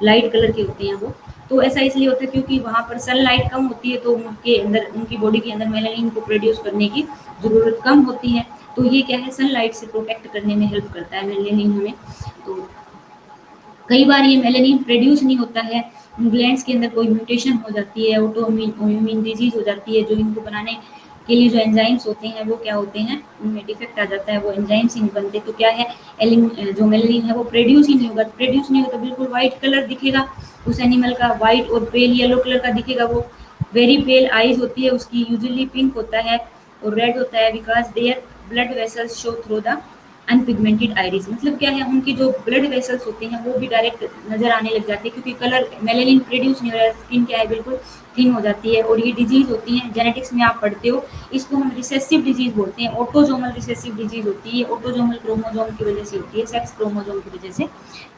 लाइट कलर के होते हैं वो। तो ऐसा इसलिए होता है क्योंकि वहाँ पर सनलाइट कम होती है, तो उनके अंदर, उनकी बॉडी के अंदर मेलेनिन को प्रोड्यूस करने की ज़रूरत कम होती है। तो ये क्या है, सनलाइट से प्रोटेक्ट करने में हेल्प करता है मेलेनिन हमें। तो कई बार ये मेलेनिन प्रोड्यूस नहीं होता है, ग्लैंड्स के अंदर कोई म्यूटेशन हो जाती है, ऑटो इम्यून डिजीज हो जाती है, जो इनको बनाने के लिए जो एंजाइम्स होते हैं वो क्या होते हैं, उनमें डिफेक्ट आ जाता है, वो एंजाइम्स ही नहीं बनते। तो क्या है, जो मेलेनिन है वो प्रोड्यूस ही नहीं होगा। प्रोड्यूस नहीं होगा तो बिल्कुल व्हाइट कलर दिखेगा उस एनिमल का, व्हाइट और पेल येलो कलर का दिखेगा। वो वेरी पेल आईज होती है उसकी, यूजुअली पिंक होता है और रेड होता है, because their blood vessels show through the unpigmented iris. मतलब क्या है, उनकी जो ब्लड वेसल्स होते हैं वो भी डायरेक्ट नजर आने लग जाते हैं, क्योंकि कलर मेलेनिन प्रोड्यूस नहीं हो रहा है, स्किन क्या है बिल्कुल थिन हो जाती है। और ये डिजीज होती है, जेनेटिक्स में आप पढ़ते हो, इसको हम रिसेसिव डिजीज बोलते हैं। ऑटोजोमल रिसेसिव डिजीज होती है, ऑटोजोमल क्रोमोजोम की वजह से होती है, सेक्स क्रोमोजोम की वजह से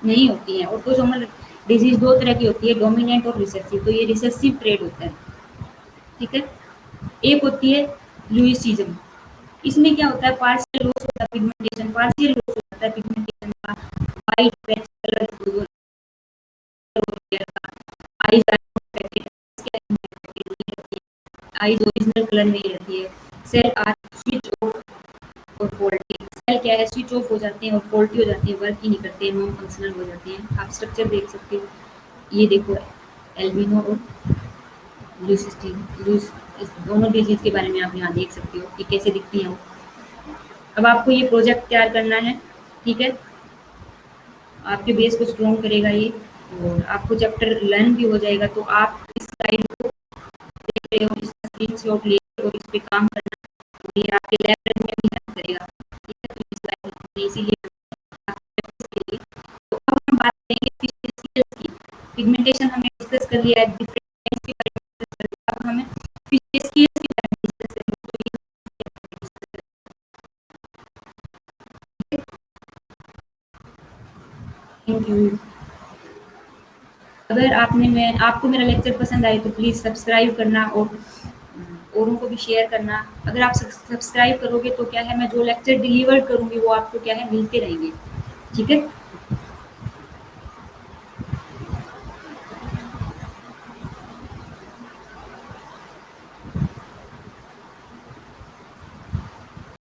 नहीं होती है। ऑटोजोमल डिजीज दो तरह की होती है, डोमिनेंट और रिसेसिव। तो ये रिसेसिव ट्रेड होता है, ठीक है। एक होती है लुइसिज्म, इसमें क्या होता है, पार्शियल लॉस होता है पिगमेंटेशन, पार्शियल लॉस होता है पिगमेंटेशन का, white patch colour, eyes eyes original colour नहीं रहती है, सेल आर स्विच ऑफ और फॉल्टी। सेल क्या है, स्विच ऑफ हो जाते हैं और फॉल्टी हो जाती है, वर्क ही नहीं करते हैं, नॉन फंक्शनल हो जाते हैं। आप स्ट्रक्चर देख सकते हो, ये देखो एल्बिनो और लूसिस्टिक इस दोनों डिजीज़ के बारे में आप यहाँ देख सकते हो कि कैसे दिखती हैं वो। अब आपको ये प्रोजेक्ट तैयार करना है, ठीक है? आपके बेस को स्ट्रॉन्ग करेगा ये और आपको चैप्टर लर्न भी हो जाएगा, तो आप इस स्लाइड को देख रहे हो, इसका स्क्रीनशॉट ले और इस पे काम करना, ये आपके लैब में भी हेल्प करेगा। ठीक है? तो इस स्लाइड इसीलिए प्रैक्टिस के लिए। तो अब हम बात करेंगे फिशियल स्केल्स की। पिगमेंटेशन हमने डिस्कस कर लिया है, डिफरेंट के बारे में डिस्कस कर लिया। अब हमें फिशियल स्केल्स के बारे में डिस्कस करेंगे। Thank you. अगर आपको मेरा लेक्चर पसंद आए तो प्लीज़ सब्सक्राइब करना और औरों को भी शेयर करना। अगर आप सब्सक्राइब करोगे तो क्या है, मैं जो लेक्चर डिलीवर करूँगी वो आपको क्या है मिलते रहेंगे। ठीक है?